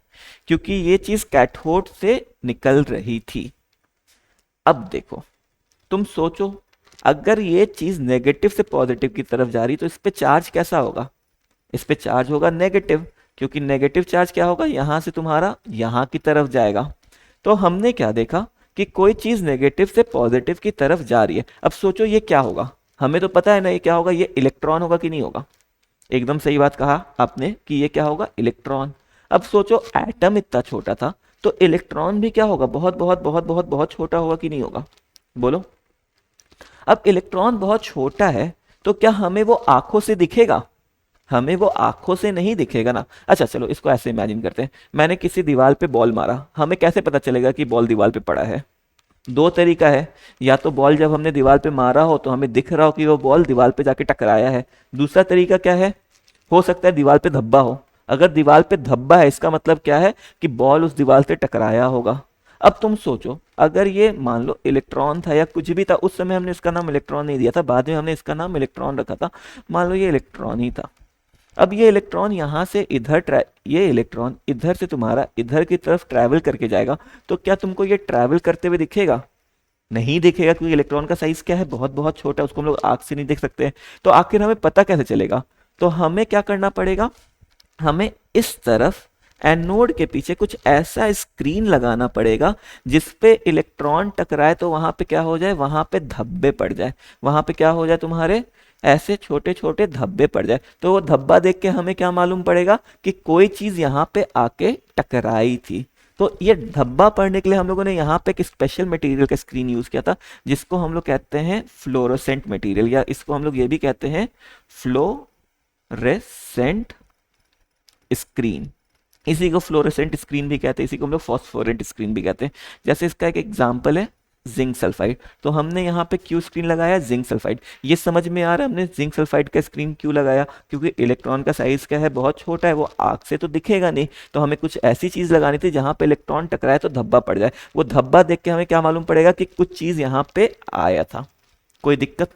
क्योंकि ये चीज कैथोड से निकल रही थी। अब देखो, तुम सोचो, अगर ये चीज नेगेटिव से पॉजिटिव की तरफ जा रही तो इस पे चार्ज कैसा होगा? इस पे चार्ज होगा नेगेटिव, क्योंकि नेगेटिव चार्ज क्या होगा, यहां से तुम्हारा यहां की तरफ जाएगा। तो हमने क्या देखा कि कोई चीज नेगेटिव से पॉजिटिव की तरफ जा रही है। अब सोचो ये क्या होगा, हमें तो पता है ना ये क्या होगा, ये इलेक्ट्रॉन होगा कि नहीं होगा? एकदम सही बात कहा आपने कि ये क्या होगा, इलेक्ट्रॉन। अब सोचो एटम इतना छोटा था तो इलेक्ट्रॉन भी क्या होगा, बहुत बहुत बहुत बहुत बहुत छोटा होगा कि नहीं होगा? बोलो। अब इलेक्ट्रॉन बहुत छोटा है तो क्या हमें वो आंखों से दिखेगा? हमें वो आंखों से नहीं दिखेगा ना। अच्छा चलो इसको ऐसे इमेजिन करते हैं, मैंने किसी दीवार पे बॉल मारा, हमें कैसे पता चलेगा कि बॉल दीवार पे पड़ा है? दो तरीका है, या तो बॉल जब हमने दीवार पे मारा हो तो हमें दिख रहा हो कि वो बॉल दीवार पे जाके टकराया है। दूसरा तरीका क्या है? हो सकता है दीवार पे धब्बा हो। अगर दीवार पे धब्बा है इसका मतलब क्या है कि बॉल उस दीवार से टकराया होगा। अब तुम सोचो, अगर ये मान लो इलेक्ट्रॉन था या कुछ भी था, उस समय हमने इसका नाम इलेक्ट्रॉन नहीं दिया था, बाद में हमने इसका नाम इलेक्ट्रॉन रखा था, मान लो ये इलेक्ट्रॉन ही था। अब ये इलेक्ट्रॉन यहाँ से इधर ये इलेक्ट्रॉन इधर से तुम्हारा इधर की तरफ ट्रैवल करके जाएगा, तो क्या तुमको ये ट्रैवल करते हुए दिखेगा? नहीं दिखेगा, क्योंकि इलेक्ट्रॉन का साइज क्या है, बहुत बहुत छोटा है, उसको हम लोग आंख से नहीं देख सकते हैं। तो आखिर हमें पता कैसे चलेगा? तो हमें क्या करना पड़ेगा, हमें इस तरफ एनोड के पीछे कुछ ऐसा स्क्रीन लगाना पड़ेगा जिसपे इलेक्ट्रॉन टकराए तो वहां पे क्या हो जाए, वहां पे धब्बे पड़ जाए। वहां पे क्या हो जाए, तुम्हारे ऐसे छोटे छोटे धब्बे पड़ जाए। तो वो धब्बा देख के हमें क्या मालूम पड़ेगा कि कोई चीज यहाँ पे आके टकराई थी। तो ये धब्बा पड़ने के लिए हम लोगों ने यहाँ पे एक स्पेशल मटेरियल का स्क्रीन यूज किया था जिसको हम लोग कहते हैं फ्लोरोसेंट मटेरियल, या इसको हम लोग ये भी कहते हैं फ्लोरेसेंट स्क्रीन। इसी को फ्लोरेसेंट स्क्रीन भी कहते हैं, इसी को हम लोग फॉस्फोरेंट स्क्रीन भी कहते हैं। जैसे इसका एक एग्जांपल है जिंक सल्फाइड, तो हमने यहाँ पे क्यों स्क्रीन लगाया, जिंक सल्फाइड। ये समझ में आ रहा है हमने जिंक सल्फाइड का स्क्रीन क्यों लगाया? क्योंकि इलेक्ट्रॉन का साइज क्या है, बहुत छोटा है, वो आग से तो दिखेगा नहीं, तो हमें कुछ ऐसी चीज लगानी थी जहां पे इलेक्ट्रॉन टकराए तो धब्बा पड़ जाए। वो धब्बा देख के हमें क्या मालूम पड़ेगा कि कुछ चीज यहाँ पे आया था। कोई दिक्कत?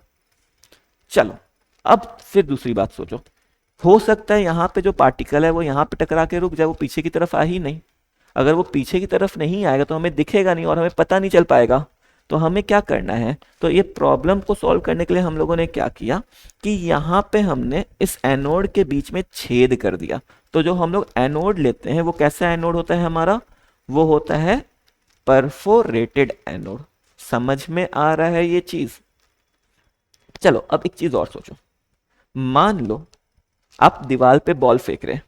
चलो अब फिर दूसरी बात सोचो, हो सकता है यहाँ पे जो पार्टिकल है वो यहाँ पे टकरा के रुक जाए, वो पीछे की तरफ आ ही नहीं। अगर वो पीछे की तरफ नहीं आएगा तो हमें दिखेगा नहीं और हमें पता नहीं चल पाएगा। तो हमें क्या करना है, तो ये प्रॉब्लम को सॉल्व करने के लिए हम लोगों ने क्या किया कि यहाँ पे हमने इस एनोड के बीच में छेद कर दिया। तो जो हम लोग एनोड लेते हैं वो कैसा एनोड होता है हमारा, वो होता है परफोरेटेड एनोड। समझ में आ रहा है ये चीज? चलो अब एक चीज और सोचो, मान लो आप दीवार पे बॉल फेंक रहे हैं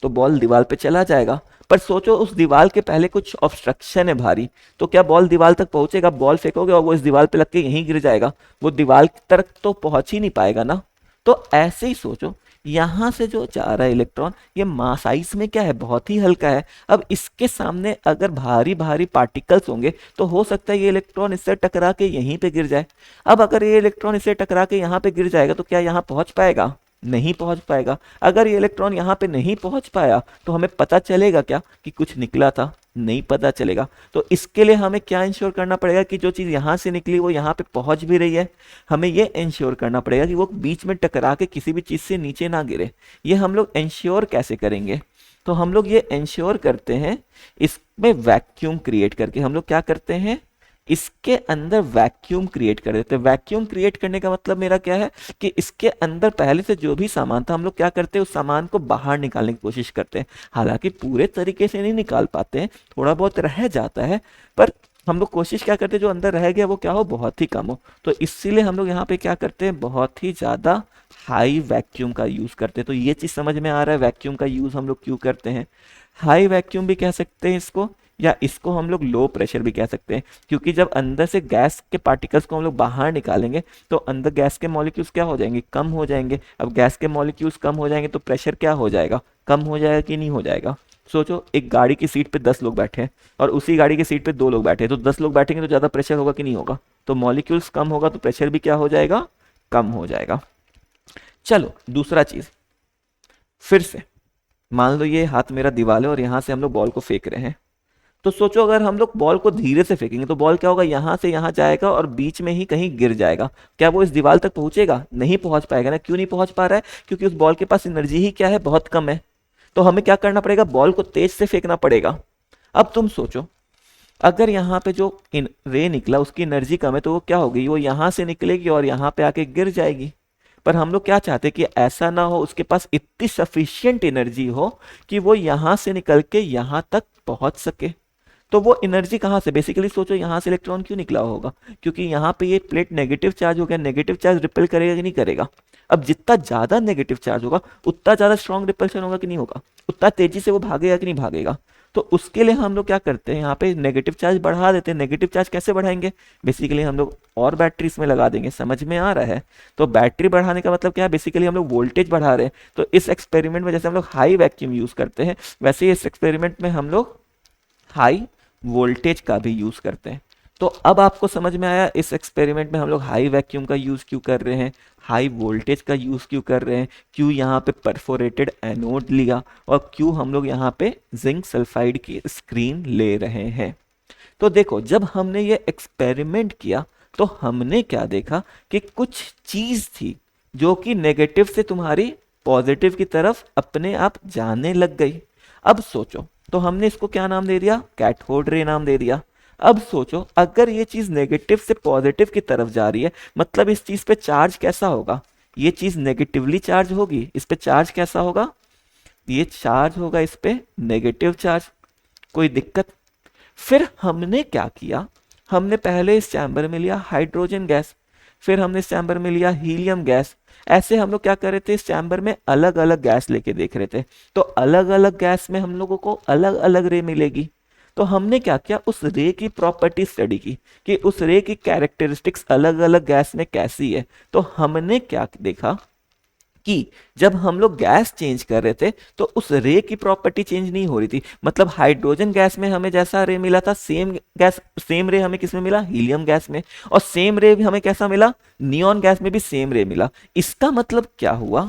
तो बॉल दीवार पे चला जाएगा, पर सोचो उस दीवार के पहले कुछ ऑब्स्ट्रक्शन है भारी, तो क्या बॉल दीवार तक पहुंचेगा? बॉल फेंकोगे और वो इस दीवार पे लग के यहीं गिर जाएगा, वो दीवार तक तो पहुंच ही नहीं पाएगा ना। तो ऐसे ही सोचो, यहां से जो जा रहा है इलेक्ट्रॉन, ये मास साइज में क्या है, बहुत ही हल्का है। अब इसके सामने अगर भारी भारी पार्टिकल्स होंगे तो हो सकता है ये इलेक्ट्रॉन इससे टकरा के यहीं पे गिर जाए। अब अगर ये इलेक्ट्रॉन इससे टकरा के यहाँ पे गिर जाएगा तो क्या यहाँ पहुंच पाएगा? नहीं पहुंच पाएगा। अगर ये इलेक्ट्रॉन यहाँ पे नहीं पहुंच पाया तो हमें पता चलेगा क्या कि कुछ निकला था? नहीं पता चलेगा। तो इसके लिए हमें क्या इंश्योर करना पड़ेगा कि जो चीज यहाँ से निकली वो यहाँ पे पहुंच भी रही है। हमें ये इंश्योर करना पड़ेगा कि वो बीच में टकरा के किसी भी चीज से नीचे ना गिरे। ये हम लोग इंश्योर कैसे करेंगे? तो हम लोग ये इंश्योर करते हैं इसमें वैक्यूम क्रिएट करके। हम लोग क्या करते हैं, इसके अंदर वैक्यूम क्रिएट कर देते हैं। वैक्यूम क्रिएट करने का मतलब मेरा क्या है कि इसके अंदर पहले से जो भी सामान था हम लोग क्या करते हैं, उस सामान को बाहर निकालने की कोशिश करते हैं। हालांकि पूरे तरीके से नहीं निकाल पाते हैं, थोड़ा बहुत रह जाता है, पर हम लोग कोशिश क्या करते हैं जो अंदर रह गया वो क्या हो, बहुत ही कम हो। तो इसीलिए हम लोग यहाँ पे क्या करते हैं, बहुत ही ज़्यादा हाई वैक्यूम का यूज़ करते हैं। तो ये चीज़ समझ में आ रहा है वैक्यूम का यूज़ हम लोग क्यों करते हैं। हाई वैक्यूम भी कह सकते हैं इसको, या इसको हम लोग लो प्रेशर भी कह सकते हैं, क्योंकि जब अंदर से गैस के पार्टिकल्स को हम लोग बाहर निकालेंगे तो अंदर गैस के मॉलिक्यूल्स क्या हो जाएंगे, कम हो जाएंगे। अब गैस के मॉलिक्यूल्स कम हो जाएंगे तो प्रेशर क्या हो जाएगा, कम हो जाएगा कि नहीं हो जाएगा। सोचो एक गाड़ी की सीट पे 10 लोग बैठे हैं और उसी गाड़ी की सीट पे 2 लोग बैठे हैं, तो 10 लोग बैठेंगे तो ज़्यादा प्रेशर होगा कि नहीं होगा। तो मॉलिक्यूल्स कम होगा तो प्रेशर भी क्या हो जाएगा, कम हो जाएगा। चलो दूसरा चीज़, फिर से मान लो ये हाथ मेरा दीवार है और यहाँ से हम लोग बॉल को फेंक रहे हैं। तो सोचो अगर हम लोग बॉल को धीरे से फेंकेंगे तो बॉल क्या होगा, यहाँ से यहाँ जाएगा और बीच में ही कहीं गिर जाएगा। क्या वो इस दीवार तक पहुंचेगा, नहीं पहुंच पाएगा ना। क्यों नहीं पहुंच पा रहा है, क्योंकि उस बॉल के पास एनर्जी ही क्या है, बहुत कम है। तो हमें क्या करना पड़ेगा, बॉल को तेज से फेंकना पड़ेगा। अब तुम सोचो अगर यहाँ पे जो रे निकला उसकी एनर्जी कम है तो वो क्या होगी, वो यहाँ से निकलेगी और यहाँ पे आके गिर जाएगी। पर हम लोग क्या चाहते हैं कि ऐसा ना हो, उसके पास इतनी सफिशियंट एनर्जी हो कि वो यहाँ से निकल के यहाँ तक पहुँच सके। तो वो एनर्जी कहाँ से, बेसिकली सोचो यहाँ से इलेक्ट्रॉन क्यों निकला होगा, क्योंकि यहाँ पे ये प्लेट नेगेटिव चार्ज हो गया, नेगेटिव चार्ज रिपेल करेगा कि नहीं करेगा। अब जितना ज़्यादा नेगेटिव चार्ज होगा उतना ज़्यादा स्ट्रॉन्ग रिपल्शन होगा कि नहीं होगा, उतना तेजी से वो भागेगा कि नहीं भागेगा। तो उसके लिए हम लोग क्या करते हैं, यहाँ पे नेगेटिव चार्ज बढ़ा देते हैं। नेगेटिव चार्ज कैसे बढ़ाएंगे, बेसिकली हम लोग और बैटरी इसमें लगा देंगे। समझ में आ रहा है। तो बैटरी बढ़ाने का मतलब क्या है, बेसिकली हम लोग वोल्टेज बढ़ा रहे हैं। तो इस एक्सपेरिमेंट में जैसे हम लोग हाई वैक्यूम यूज़ करते हैं, वैसे ही इस एक्सपेरिमेंट में हम लोग हाई वोल्टेज का भी यूज़ करते हैं। तो अब आपको समझ में आया इस एक्सपेरिमेंट में हम लोग हाई वैक्यूम का यूज़ क्यों कर रहे हैं, हाई वोल्टेज का यूज़ क्यों कर रहे हैं, क्यों यहाँ पे परफोरेटेड एनोड लिया और क्यों हम लोग यहाँ पे जिंक सल्फाइड की स्क्रीन ले रहे हैं। तो देखो जब हमने ये एक्सपेरिमेंट किया तो हमने क्या देखा कि कुछ चीज़ थी जो कि नेगेटिव से तुम्हारी पॉजिटिव की तरफ अपने आप जाने लग गई। अब सोचो, तो हमने इसको क्या नाम दे दिया, कैथोड रे नाम दे दिया। अब सोचो अगर ये चीज नेगेटिव से पॉजिटिव की तरफ जा रही है, मतलब इस चीज पे चार्ज कैसा होगा, ये चीज नेगेटिवली चार्ज होगी, इस पे चार्ज कैसा होगा, ये चार्ज होगा इस पे नेगेटिव चार्ज। कोई दिक्कत। फिर हमने क्या किया, हमने पहले इस चैम्बर में लिया हाइड्रोजन गैस, फिर हमने इस चैम्बर में लिया हीलियम गैस। ऐसे हम लोग क्या कर रहे थे, इस चैम्बर में अलग अलग गैस लेके देख रहे थे। तो अलग अलग गैस में हम लोगों को अलग अलग रे मिलेगी। तो हमने क्या किया, उस रे की प्रॉपर्टी स्टडी की कि उस रे की कैरेक्टरिस्टिक्स अलग अलग गैस में कैसी है। तो हमने क्या देखा कि जब हम लोग गैस चेंज कर रहे थे तो उस रे की प्रॉपर्टी चेंज नहीं हो रही थी। मतलब हाइड्रोजन गैस में हमें जैसा रे मिला था, सेम रे हमें किस में मिला, हीलियम गैस में। और सेम रे भी हमें कैसा मिला, नियॉन गैस में भी सेम रे मिला। इसका मतलब क्या हुआ,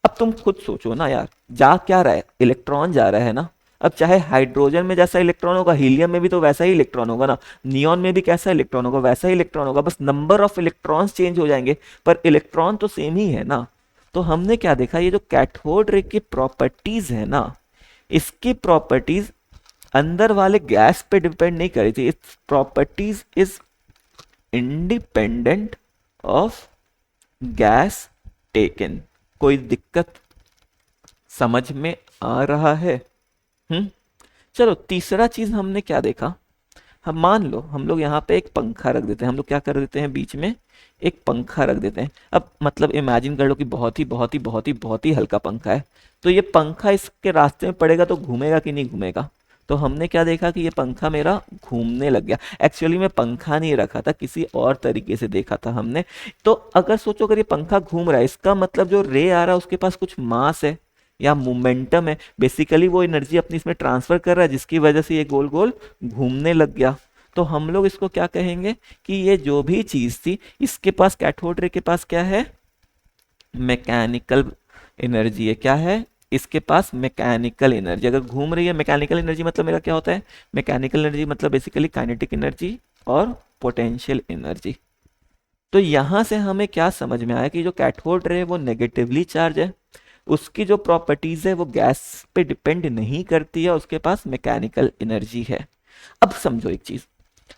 अब तुम खुद सोचो ना यार, जा क्या रहा है, इलेक्ट्रॉन जा रहा है ना। अब चाहे हाइड्रोजन में जैसा इलेक्ट्रॉन होगा, हीलियम में भी तो वैसा ही इलेक्ट्रॉन होगा ना, नियॉन में भी कैसा इलेक्ट्रॉन होगा, वैसा ही इलेक्ट्रॉन होगा, बस नंबर ऑफ इलेक्ट्रॉन्स चेंज हो जाएंगे, पर इलेक्ट्रॉन तो सेम ही है ना। तो हमने क्या देखा, ये जो कैथोड रे की प्रॉपर्टीज है ना, इसकी प्रॉपर्टीज अंदर वाले गैस पे डिपेंड नहीं करी थी। Its properties is independent of gas taken. कोई दिक्कत समझ में आ रहा है। चलो तीसरा चीज हमने क्या देखा, हम मान लो हम लोग यहाँ पे एक पंखा रख देते हैं, हम लोग क्या कर देते हैं, बीच में एक पंखा रख देते हैं। अब मतलब इमेजिन कर लो कि बहुत ही बहुत ही बहुत ही बहुत ही हल्का पंखा है। तो ये पंखा इसके रास्ते में पड़ेगा तो घूमेगा कि नहीं घूमेगा। तो हमने क्या देखा कि ये पंखा मेरा घूमने लग गया। एक्चुअली में पंखा नहीं रखा था, किसी और तरीके से देखा था हमने। तो अगर सोचो अगर ये पंखा घूम रहा है, इसका मतलब जो रे आ रहा है उसके पास कुछ मास है या मोमेंटम है। बेसिकली वो एनर्जी अपनी इसमें ट्रांसफर कर रहा है, जिसकी वजह से ये गोल गोल घूमने लग गया। तो हम लोग इसको क्या कहेंगे कि ये जो भी चीज थी, इसके पास कैथोड रे के पास क्या है, मैकेनिकल एनर्जी है। क्या है, इसके पास मैकेनिकल एनर्जी। अगर घूम रही है, मैकेनिकल एनर्जी मतलब मेरा क्या होता है, मैकेनिकल एनर्जी मतलब बेसिकली काइनेटिक एनर्जी और पोटेंशियल एनर्जी। तो यहां से हमें क्या समझ में आया कि जो कैथोड रे वो नेगेटिवली चार्ज है, उसकी जो प्रॉपर्टीज है वो गैस पे डिपेंड नहीं करती है, उसके पास मैकेनिकल एनर्जी है। अब समझो एक चीज,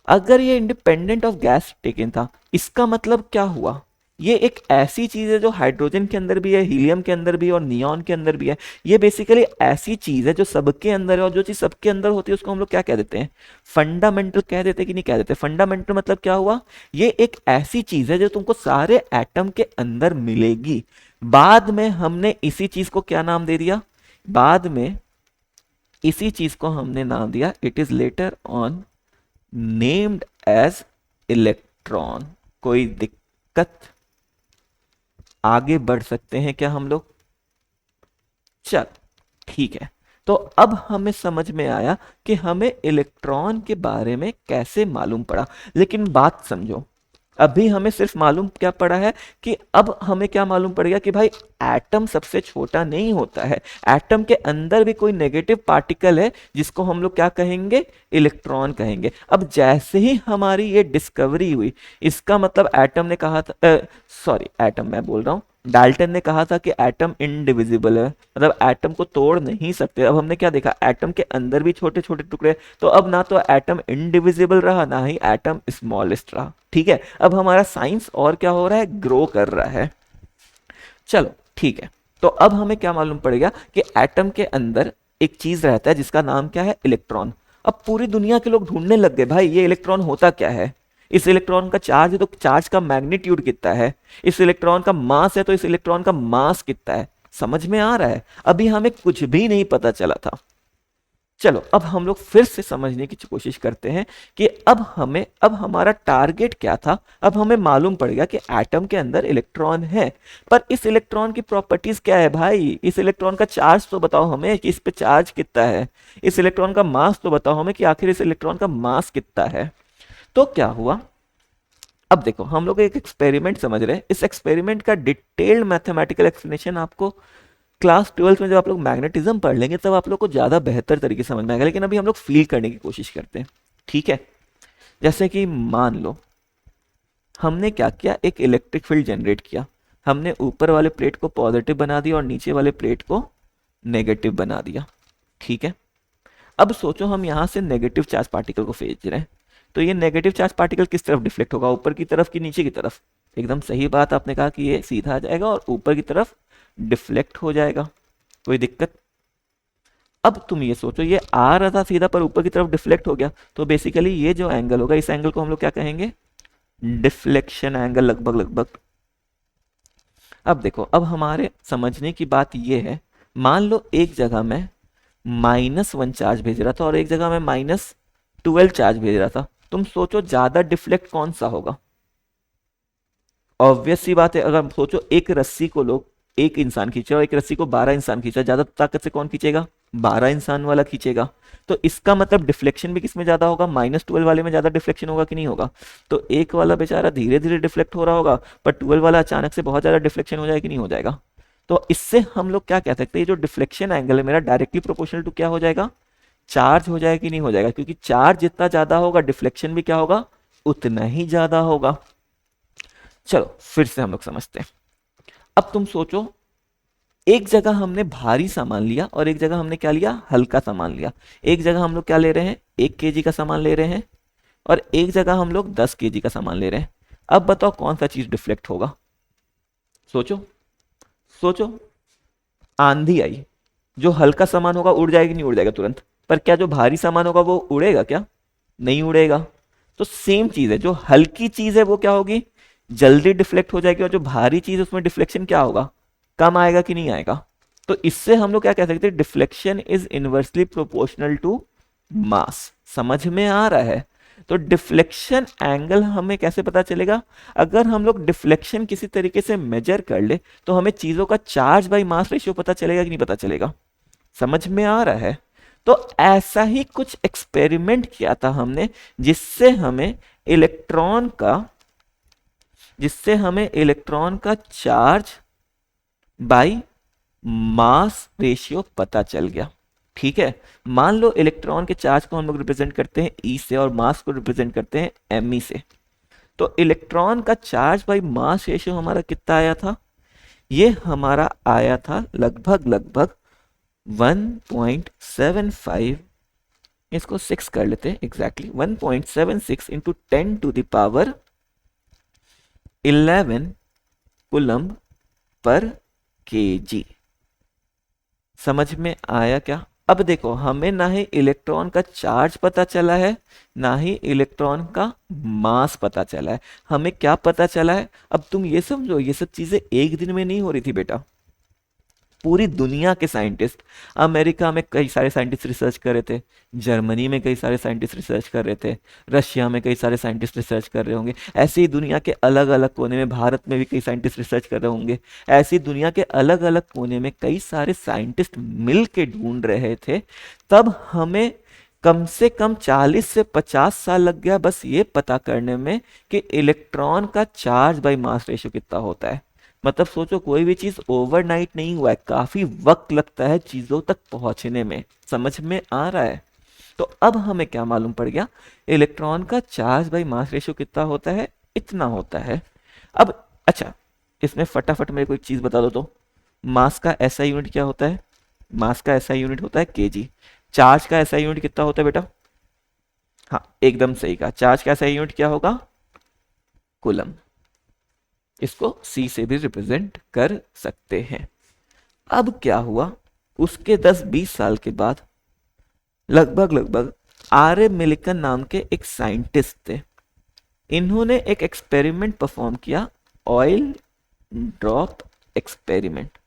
अगर ये इंडिपेंडेंट ऑफ गैस टेकन था, इसका मतलब क्या हुआ, ये एक ऐसी चीज है जो हाइड्रोजन के अंदर भी है, हीलियम के अंदर भी है और नियॉन के अंदर भी है। ये बेसिकली ऐसी चीज है जो सबके अंदर है, और जो चीज सबके अंदर होती है उसको हम लोग क्या कह देते हैं, फंडामेंटल कह देते हैं कि नहीं कह देते। फंडामेंटल मतलब क्या हुआ, ये एक ऐसी चीज है जो तुमको सारे एटम के अंदर मिलेगी। बाद में हमने इसी चीज को क्या नाम दे दिया, बाद में इसी चीज को हमने नाम दिया, it is later on named as electron. कोई दिक्कत, आगे बढ़ सकते हैं क्या हम लोग? चल ठीक है। तो अब हमें समझ में आया कि हमें इलेक्ट्रॉन के बारे में कैसे मालूम पड़ा। लेकिन बात समझो, अभी हमें सिर्फ मालूम क्या पड़ा है कि अब हमें क्या मालूम पड़ेगा कि भाई एटम सबसे छोटा नहीं होता है, एटम के अंदर भी कोई नेगेटिव पार्टिकल है जिसको हम लोग क्या कहेंगे, इलेक्ट्रॉन कहेंगे। अब जैसे ही हमारी ये डिस्कवरी हुई, इसका मतलब एटम ने कहा था, सॉरी एटम मैं बोल रहा हूँ, डाल्टन ने कहा था कि एटम इनडिविजिबल है, मतलब एटम को तोड़ नहीं सकते। अब हमने क्या देखा, एटम के अंदर भी छोटे छोटे टुकड़े, तो अब ना तो एटम इनडिविजिबल रहा, ना ही एटम स्मॉलेस्ट रहा। ठीक है, अब हमारा साइंस और क्या हो रहा है, ग्रो कर रहा है। चलो ठीक है, तो अब हमें क्या मालूम पड़ेगा कि एटम के अंदर एक चीज रहता है जिसका नाम क्या है, इलेक्ट्रॉन। अब पूरी दुनिया के लोग ढूंढने लग गए, भाई ये इलेक्ट्रॉन होता क्या है, इस इलेक्ट्रॉन का चार्ज है तो चार्ज का मैग्नीट्यूड कितना है, इस इलेक्ट्रॉन का मास है तो इस इलेक्ट्रॉन का मास कितना है। समझ में आ रहा है, अभी हमें कुछ भी नहीं पता चला था। चलो अब हम लोग फिर से समझने की कोशिश करते हैं कि अब हमारा टारगेट क्या था। अब हमें मालूम पड़ेगा कि एटम के अंदर इलेक्ट्रॉन है, पर इस इलेक्ट्रॉन की प्रॉपर्टीज क्या है भाई, इस इलेक्ट्रॉन का चार्ज तो बताओ हमें कि इस पे चार्ज कितना है, इस इलेक्ट्रॉन का मास तो बताओ हमें कि आखिर इस इलेक्ट्रॉन का मास कितना है। तो क्या हुआ, अब देखो हम लोग एक एक्सपेरिमेंट समझ रहे हैं, इस एक्सपेरिमेंट का डिटेल्ड मैथमेटिकल एक्सप्लेनेशन आपको क्लास 12th में जब आप लोग मैग्नेटिज्म पढ़ लेंगे तब आप लोग को ज्यादा बेहतर तरीके से समझ में आएगा। लेकिन अभी हम लोग फील करने की कोशिश करते हैं, ठीक है। जैसे कि मान लो हमने क्या किया, एक इलेक्ट्रिक फील्ड जनरेट किया, हमने ऊपर वाले प्लेट को पॉजिटिव बना दिया और नीचे वाले प्लेट को नेगेटिव बना दिया, ठीक है। अब सोचो हम यहां से नेगेटिव चार्ज पार्टिकल को भेज रहे हैं, तो ये नेगेटिव चार्ज पार्टिकल किस तरफ डिफ्लेक्ट होगा, ऊपर की तरफ कि नीचे की तरफ? एकदम सही बात आपने कहा कि ये सीधा आ जाएगा और ऊपर की तरफ डिफ्लेक्ट हो जाएगा। कोई दिक्कत? अब तुम ये सोचो, ये आ रहा था सीधा पर ऊपर की तरफ डिफ्लेक्ट हो गया, तो बेसिकली ये जो एंगल होगा, इस एंगल को हम लोग क्या कहेंगे, डिफ्लेक्शन एंगल, लगभग लगभग। अब देखो, अब हमारे समझने की बात ये है, मान लो एक जगह में -1 चार्ज भेज रहा था और एक जगह में -12 चार्ज भेज रहा था। तुम सोचो ज्यादा डिफ्लेक्ट कौन सा होगा? ऑब्वियस सी बात है, अगर सोचो एक रस्सी को लोग, एक इंसान खींचे और एक रस्सी को 12 इंसान खींचा, ज्यादा ताकत से कौन खींचेगा, 12 इंसान वाला खींचेगा। तो इसका मतलब डिफ्लेक्शन भी किसमें ज्यादा होगा, -12 वाले में ज्यादा डिफ्लेक्शन होगा कि नहीं होगा? तो एक वाला बेचारा धीरे धीरे डिफ्लेक्ट हो रहा होगा, पर 12 वाला अचानक से बहुत ज्यादा डिफ्लेक्शन हो जाएगा कि नहीं हो जाएगा? तो इससे हम लोग क्या कह सकते हैं, जो डिफ्लेक्शन एंगल है मेरा डायरेक्टली प्रोपोर्शनल टू क्या हो जाएगा, चार्ज हो जाएगा कि नहीं हो जाएगा? क्योंकि चार्ज जितना ज्यादा होगा डिफ्लेक्शन भी क्या होगा, उतना ही ज्यादा होगा। चलो फिर से हम लोग समझते हैं। अब तुम सोचो, एक जगह हमने भारी सामान लिया और एक जगह हमने क्या लिया, हल्का सामान लिया। एक जगह हम लोग क्या ले रहे हैं, 1 kg का सामान ले रहे हैं, और एक जगह हम लोग 10 kg का सामान ले रहे हैं। अब बताओ कौन सा चीज डिफ्लेक्ट होगा? सोचो सोचो। आंधी आई, जो हल्का सामान होगा उड़ जाएगा, नहीं उड़ जाएगा तुरंत, पर क्या जो भारी सामान होगा वो उड़ेगा क्या? नहीं उड़ेगा। तो सेम चीज है, जो हल्की चीज है वो क्या होगी, जल्दी डिफ्लेक्ट हो जाएगी, और जो भारी चीज है उसमें डिफ्लेक्शन क्या होगा, कम आएगा कि नहीं आएगा? तो इससे हम लोग क्या कह सकते हैं, deflection is inversely proportional to mass. समझ में आ रहा है? तो डिफ्लेक्शन एंगल हमें कैसे पता चलेगा, अगर हम लोग डिफ्लेक्शन किसी तरीके से मेजर कर ले तो हमें चीजों का चार्ज बाई मास रेशियो पता चलेगा कि नहीं पता चलेगा? समझ में आ रहा है? तो ऐसा ही कुछ एक्सपेरिमेंट किया था हमने, जिससे हमें इलेक्ट्रॉन का चार्ज बाई मास रेशियो पता चल गया, ठीक है। मान लो इलेक्ट्रॉन के चार्ज को हम लोग रिप्रेजेंट करते हैं ई से और मास को रिप्रेजेंट करते हैं एम से। तो इलेक्ट्रॉन का चार्ज बाई मास रेशियो हमारा कितना आया था, ये हमारा आया था लगभग लगभग 1.75, इसको 6 कर लेते हैं, exactly 1.76 into 10 to the power 11 coulomb पर केजी। समझ में आया क्या? अब देखो, हमें ना ही इलेक्ट्रॉन का चार्ज पता चला है, ना ही इलेक्ट्रॉन का मास पता चला है। हमें क्या पता चला है? अब तुम ये समझो, ये सब चीजें एक दिन में नहीं हो रही थी बेटा। पूरी दुनिया के साइंटिस्ट, अमेरिका में कई सारे साइंटिस्ट रिसर्च कर रहे थे, जर्मनी में कई सारे साइंटिस्ट रिसर्च कर रहे थे, रशिया में कई सारे साइंटिस्ट रिसर्च कर रहे होंगे, ऐसे ही दुनिया के अलग अलग कोने में, भारत में भी कई साइंटिस्ट रिसर्च कर रहे होंगे, ऐसी दुनिया के अलग अलग कोने में कई सारे साइंटिस्ट मिल के ढूंढ रहे थे। तब हमें कम से कम 40 से 50 साल लग गया बस ये पता करने में कि इलेक्ट्रॉन का चार्ज बाई मास रेशियो कितना होता है। मतलब सोचो, कोई भी चीज ओवरनाइट नहीं हुआ है, काफी वक्त लगता है चीजों तक पहुंचने में। समझ में आ रहा है? तो अब हमें क्या मालूम पड़ गया? इलेक्ट्रॉन का चार्ज बाई मास रेशियो कितना होता है? इतना होता है। अब अच्छा, इसमें फटाफट मेरे को एक चीज बता दो तो, मास का एसआई यूनिट क्या होता है? मास का एसआई यूनिट होता है केजी। चार्ज का एसआई यूनिट कितना होता है बेटा? हाँ, एकदम सही कहा। चार्ज का एसआई यूनिट क्या होगा? कूलम। इसको सी से भी रिप्रेजेंट कर सकते हैं। अब क्या हुआ, उसके 10-20 साल के बाद लगभग लगभग आर ए मिलिकन नाम के एक साइंटिस्ट थे। इन्होंने एक एक्सपेरिमेंट परफॉर्म किया, ऑयल ड्रॉप एक्सपेरिमेंट।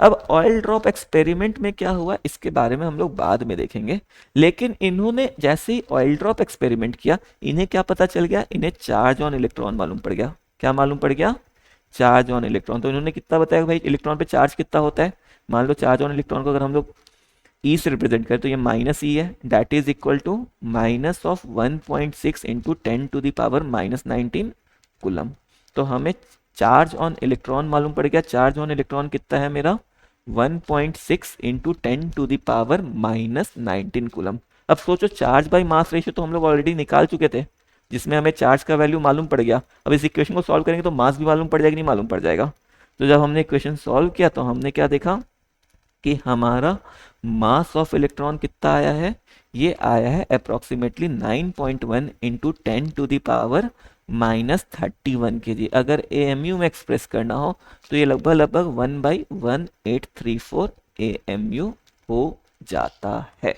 अब ऑयल ड्रॉप एक्सपेरिमेंट में क्या हुआ इसके बारे में हम लोग बाद में देखेंगे, लेकिन इन्होंने जैसे ही ऑयल ड्रॉप एक्सपेरिमेंट किया, इन्हें क्या पता चल गया? इन्हें चार्ज ऑन इलेक्ट्रॉन मालूम पड़ गया। क्या मालूम पड़ गया? Charge on electron. तो इन्होंने कितना बताया भाई, इलेक्ट्रॉन पे चार्ज कितना होता है? मान लो चार्ज ऑन इलेक्ट्रॉन को अगर हम लोग ई से रिप्रेजेंट करें तो ये माइनस ई है, that is equal to minus of 1.6 into 10⁻⁻19 coulomb. तो हमें चार्ज ऑन इलेक्ट्रॉन मालूम पड़ गया। चार्ज ऑन इलेक्ट्रॉन कितना है मेरा? 1.6 इंटू 10⁻⁻19 कूलम। अब सोचो, चार्ज बाई मास रेशियो तो हम लोग ऑलरेडी निकाल चुके थे, जिसमें हमें चार्ज का वैल्यू मालूम पड़ गया। अब इस इक्वेशन को सॉल्व करेंगे तो मास भी मालूम पड़ जाएगा, नहीं मालूम पड़ जाएगा? तो जब हमने इक्वेशन सॉल्व किया तो हमने क्या देखा कि हमारा मास ऑफ इलेक्ट्रॉन कितना आया है? ये आया है अप्रोक्सीमेटली 9.1 इंटू 10⁻⁻31 के जी। अगर एएमयू में एक्सप्रेस करना हो तो ये लगभग लगभग 1/1834 एएमयू हो जाता है।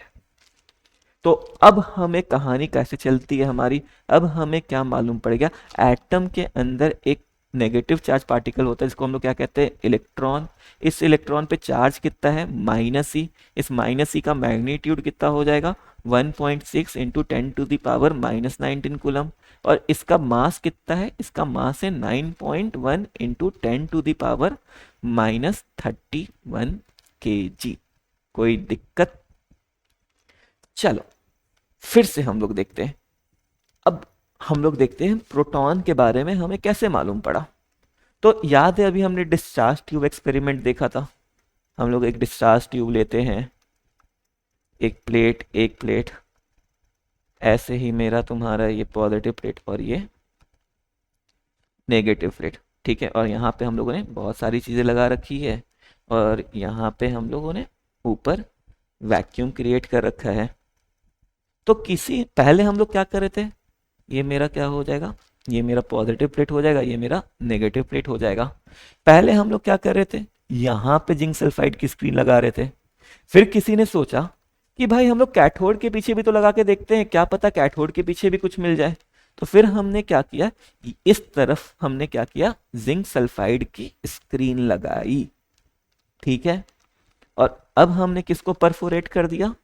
तो अब हमें कहानी कैसे चलती है हमारी? अब हमें क्या मालूम पड़ गया? एटम के अंदर एक नेगेटिव चार्ज पार्टिकल होता है जिसको हम लोग क्या कहते हैं? इलेक्ट्रॉन। इस इलेक्ट्रॉन पे चार्ज कितना है? माइनस ई। इस माइनस ई का मैग्नीट्यूड कितना हो जाएगा? 1.6 इंटू 10⁻⁻19 कूलम। और इसका मास कितना है? इसका मास है 9.1 इंटू 10⁻31 kg। कोई दिक्कत? चलो फिर से हम लोग देखते हैं। अब हम लोग देखते हैं प्रोटॉन के बारे में हमें कैसे मालूम पड़ा। तो याद है अभी हमने डिस्चार्ज ट्यूब एक्सपेरिमेंट देखा था। हम लोग एक डिस्चार्ज ट्यूब लेते हैं, एक प्लेट, ऐसे ही मेरा तुम्हारा ये पॉजिटिव प्लेट और ये नेगेटिव प्लेट, ठीक है। और यहाँ पे हम लोगों ने बहुत सारी चीज़ें लगा रखी है, और यहाँ पे हम लोगों ने ऊपर वैक्यूम क्रिएट कर रखा है। तो किसी पहले हम लोग क्या कर रहे थे? ये मेरा क्या हो जाएगा? ये मेरा पॉजिटिव प्लेट हो जाएगा, ये मेरा नेगेटिव प्लेट हो जाएगा। पहले हम लोग क्या कर रहे थे? यहाँ पे जिंक सल्फाइड की स्क्रीन लगा रहे थे। फिर किसी ने सोचा कि भाई हम लोग कैथोड के पीछे भी तो लगा के देखते हैं, क्या पता कैथोड के पीछे भी कुछ मिल जाए। तो फिर हमने क्या किया, इस तरफ हमने क्या किया, जिंक सल्फाइड की स्क्रीन लगाई, ठीक है। और अब हमने किसको परफोरेट कर दिया?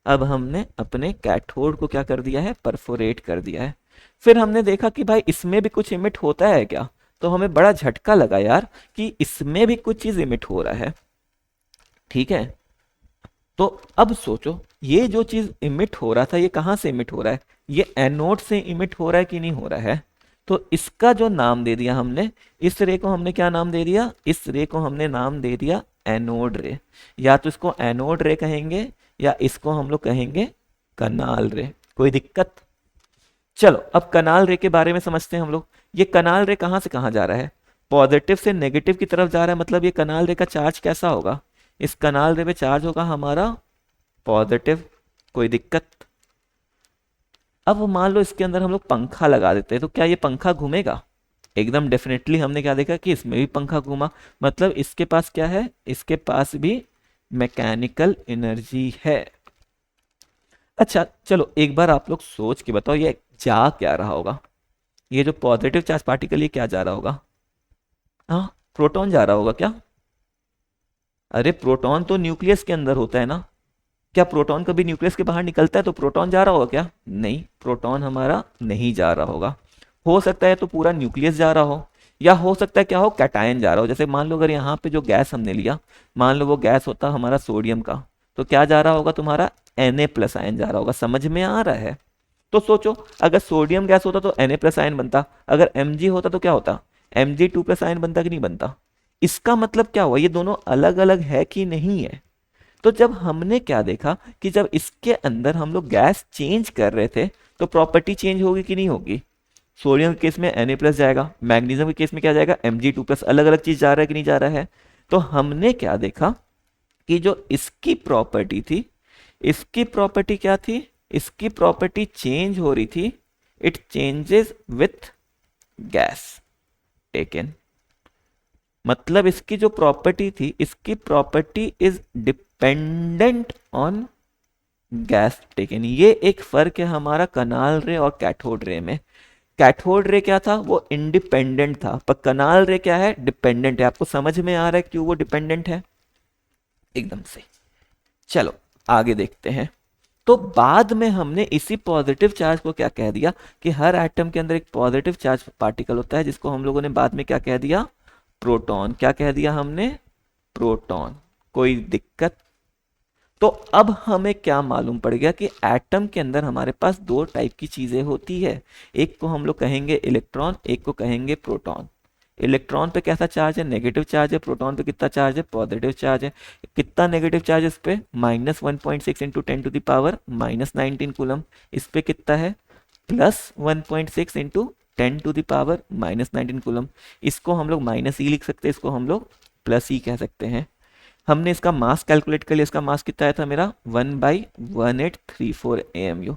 अब हमने अपने कैथोड को क्या कर दिया है? परफोरेट कर दिया है। फिर हमने देखा कि भाई इसमें भी कुछ इमिट होता है क्या? तो हमें बड़ा झटका लगा यार कि इसमें भी कुछ चीज इमिट हो रहा है, ठीक है। तो अब सोचो, ये जो चीज इमिट हो रहा था ये कहाँ से इमिट हो रहा है? ये एनोड से इमिट हो रहा है कि नहीं हो रहा है? तो इसका जो नाम दे दिया हमने, इस रे को हमने क्या नाम दे दिया? इस रे को हमने नाम दे दिया एनोड रे। या तो इसको एनोड रे कहेंगे या इसको हम लोग कहेंगे कनाल रे। कोई दिक्कत? चलो अब कनाल रे के बारे में समझते हैं हम लोग। ये कनाल रे कहाँ से कहाँ जा रहा है? पॉजिटिव से नेगेटिव की तरफ जा रहा है, मतलब ये कनाल रे का चार्ज कैसा होगा? इस कनाल रे में चार्ज होगा हमारा पॉजिटिव। कोई दिक्कत? अब मान लो इसके अंदर हम लोग पंखा लगा देते हैं, तो क्या ये पंखा घूमेगा? एकदम डेफिनेटली हमने क्या देखा कि इसमें भी पंखा घूमा, मतलब इसके पास क्या है, इसके पास भी मैकेनिकल एनर्जी है। अच्छा चलो एक बार आप लोग सोच के बताओ ये जा क्या रहा होगा, ये जो पॉजिटिव चार्ज पार्टिकल ये क्या जा रहा होगा, हाँ प्रोटॉन जा रहा होगा क्या? अरे प्रोटॉन तो न्यूक्लियस के अंदर होता है ना, क्या प्रोटॉन कभी न्यूक्लियस के बाहर निकलता है तो प्रोटॉन जा रहा होगा क्या? नहीं, प्रोटॉन हमारा नहीं जा रहा होगा। हो सकता है तो पूरा न्यूक्लियस जा रहा हो, या हो सकता है क्या हो, कैटायन जा रहा हो। जैसे मान लो अगर यहाँ पे जो गैस हमने लिया, मान लो वो गैस होता हमारा सोडियम का, तो क्या जा रहा होगा तुम्हारा, Na+ आयन जा रहा होगा। समझ में आ रहा है? तो सोचो अगर सोडियम गैस होता तो Na+ आयन बनता, अगर Mg होता तो क्या होता, Mg2+ आयन बनता कि नहीं बनता। इसका मतलब क्या हुआ, ये दोनों अलग अलग है कि नहीं है। तो जब हमने क्या देखा कि जब इसके अंदर हम लोग गैस चेंज कर रहे थे तो प्रॉपर्टी चेंज होगी कि नहीं होगी। सोडियम के केस में Na+ जाएगा, मैग्नीशियम के केस में क्या जाएगा, Mg2+। अलग अलग चीज जा रहा है कि नहीं जा रहा है। तो हमने क्या देखा कि जो इसकी प्रॉपर्टी थी, इसकी प्रॉपर्टी क्या थी, इसकी प्रॉपर्टी चेंज हो रही थी, it changes with gas taken. मतलब इसकी जो प्रॉपर्टी थी, इसकी property is dependent on gas taken. ये एक फर्क है हमारा कनाल रे और कैथोड रे में। कैथोड रे क्या था, वो इंडिपेंडेंट था, पर कनाल रे क्या है, डिपेंडेंट है। आपको समझ में आ रहा है क्यों वो डिपेंडेंट है, एकदम से। चलो आगे देखते हैं। तो बाद में हमने इसी पॉजिटिव चार्ज को क्या कह दिया कि हर एटम के अंदर एक पॉजिटिव चार्ज पार्टिकल होता है, जिसको हम लोगों ने बाद में क्या कह दिया, प्रोटॉन। क्या कह दिया हमने, प्रोटॉन। कोई दिक्कत? तो अब हमें क्या मालूम पड़ गया कि एटम के अंदर हमारे पास दो टाइप की चीजें होती है, एक को हम लोग कहेंगे इलेक्ट्रॉन, एक को कहेंगे प्रोटॉन। इलेक्ट्रॉन पे कैसा चार्ज है, नेगेटिव चार्ज है। प्रोटॉन पे कितना चार्ज है, पॉजिटिव चार्ज है। कितना नेगेटिव चार्ज इस पे, -1.6 इंटू 10⁻⁻19 कूलम। इस पे कितना है, +1.6 इंटू 10⁻⁻19 कूलम। इसको हम लोग -E लिख सकते हैं, इसको हम लोग +E कह सकते हैं। हमने इसका मास कैलकुलेट कर लिया, इसका मास कितना आया था मेरा, 1/1834 AMU।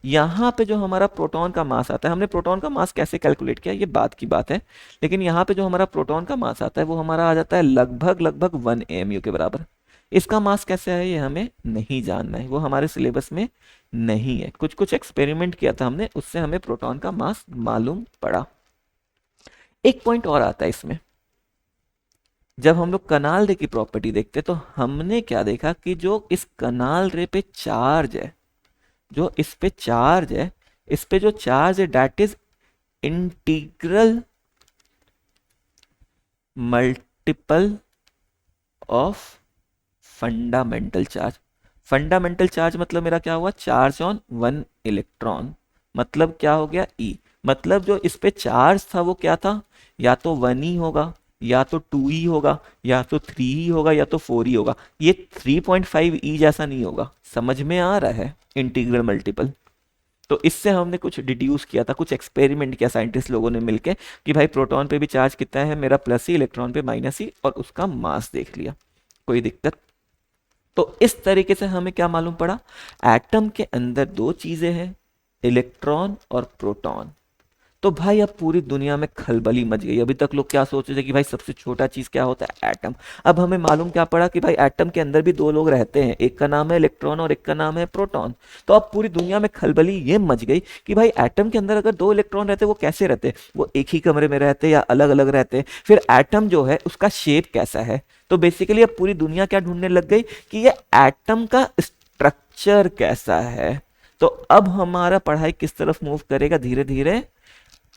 यहाँ पे जो हमारा प्रोटॉन का मास आता है, हमने प्रोटॉन का मास कैसे कैलकुलेट किया ये बात की बात है, लेकिन यहाँ पे जो हमारा प्रोटॉन का मास आता है वो हमारा आ जाता है लगभग लगभग 1 AMU के बराबर। इसका मास कैसे है ये हमें नहीं जानना है, वो हमारे सिलेबस में नहीं है। कुछ कुछ एक्सपेरिमेंट किया था हमने, उससे हमें प्रोटॉन का मास मालूम पड़ा। एक पॉइंट और आता है इसमें, जब हम लोग कनाल रे की प्रॉपर्टी देखते तो हमने क्या देखा कि जो इस कनाल रे पे चार्ज है, जो इस पे चार्ज है, इस पे जो चार्ज है that is integral multiple of fundamental charge. Fundamental charge मतलब मेरा क्या हुआ, चार्ज ऑन 1 इलेक्ट्रॉन, मतलब क्या हो गया, E। मतलब जो इस पे चार्ज था वो क्या था, या तो 1 ही होगा, या तो 2 ही होगा, या तो 3 ही होगा, या तो 4 ही होगा। ये 3.5 E जैसा नहीं होगा। समझ में आ रहा है, इंटीग्रल मल्टीपल। तो इससे हमने कुछ डिड्यूस किया था, कुछ एक्सपेरिमेंट किया साइंटिस्ट लोगों ने मिलके कि भाई प्रोटॉन पे भी चार्ज कितना है, मेरा +E, इलेक्ट्रॉन पे -E, और उसका मास देख लिया। कोई दिक्कत? तो इस तरीके से हमें क्या मालूम पड़ा, एटम के अंदर दो चीजें हैं, इलेक्ट्रॉन और प्रोटॉन। तो भाई अब पूरी दुनिया में खलबली मच गई। अभी तक लोग क्या सोच रहे थे कि भाई सबसे छोटा चीज क्या होता है, एटम। अब हमें मालूम क्या पड़ा कि भाई एटम के अंदर भी दो लोग रहते हैं, एक का नाम है इलेक्ट्रॉन और एक का नाम है प्रोटॉन। तो अब पूरी दुनिया में खलबली ये मच गई कि भाई एटम के अंदर अगर दो इलेक्ट्रॉन रहते वो कैसे रहते, वो एक ही कमरे में रहते या अलग अलग रहते, फिर एटम जो है उसका शेप कैसा है। तो बेसिकली अब पूरी दुनिया क्या ढूंढने लग गई कि ये एटम का स्ट्रक्चर कैसा है। तो अब हमारा पढ़ाई किस तरफ मूव करेगा, धीरे धीरे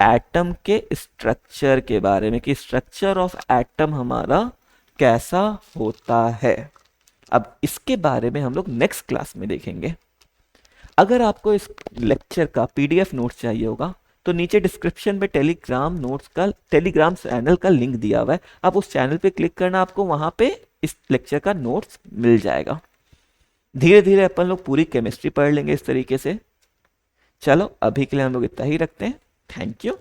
एटम के स्ट्रक्चर के बारे में, कि स्ट्रक्चर ऑफ एटम हमारा कैसा होता है। अब इसके बारे में हम लोग नेक्स्ट क्लास में देखेंगे। अगर आपको इस लेक्चर का PDF नोट्स चाहिए होगा तो नीचे डिस्क्रिप्शन में टेलीग्राम चैनल का लिंक दिया हुआ है, आप उस चैनल पे क्लिक करना, आपको वहां पे इस लेक्चर का नोट्स मिल जाएगा। धीरे धीरे अपन लोग पूरी केमिस्ट्री पढ़ लेंगे इस तरीके से। चलो अभी के लिए हम लोग इतना ही रखते हैं। Thank you.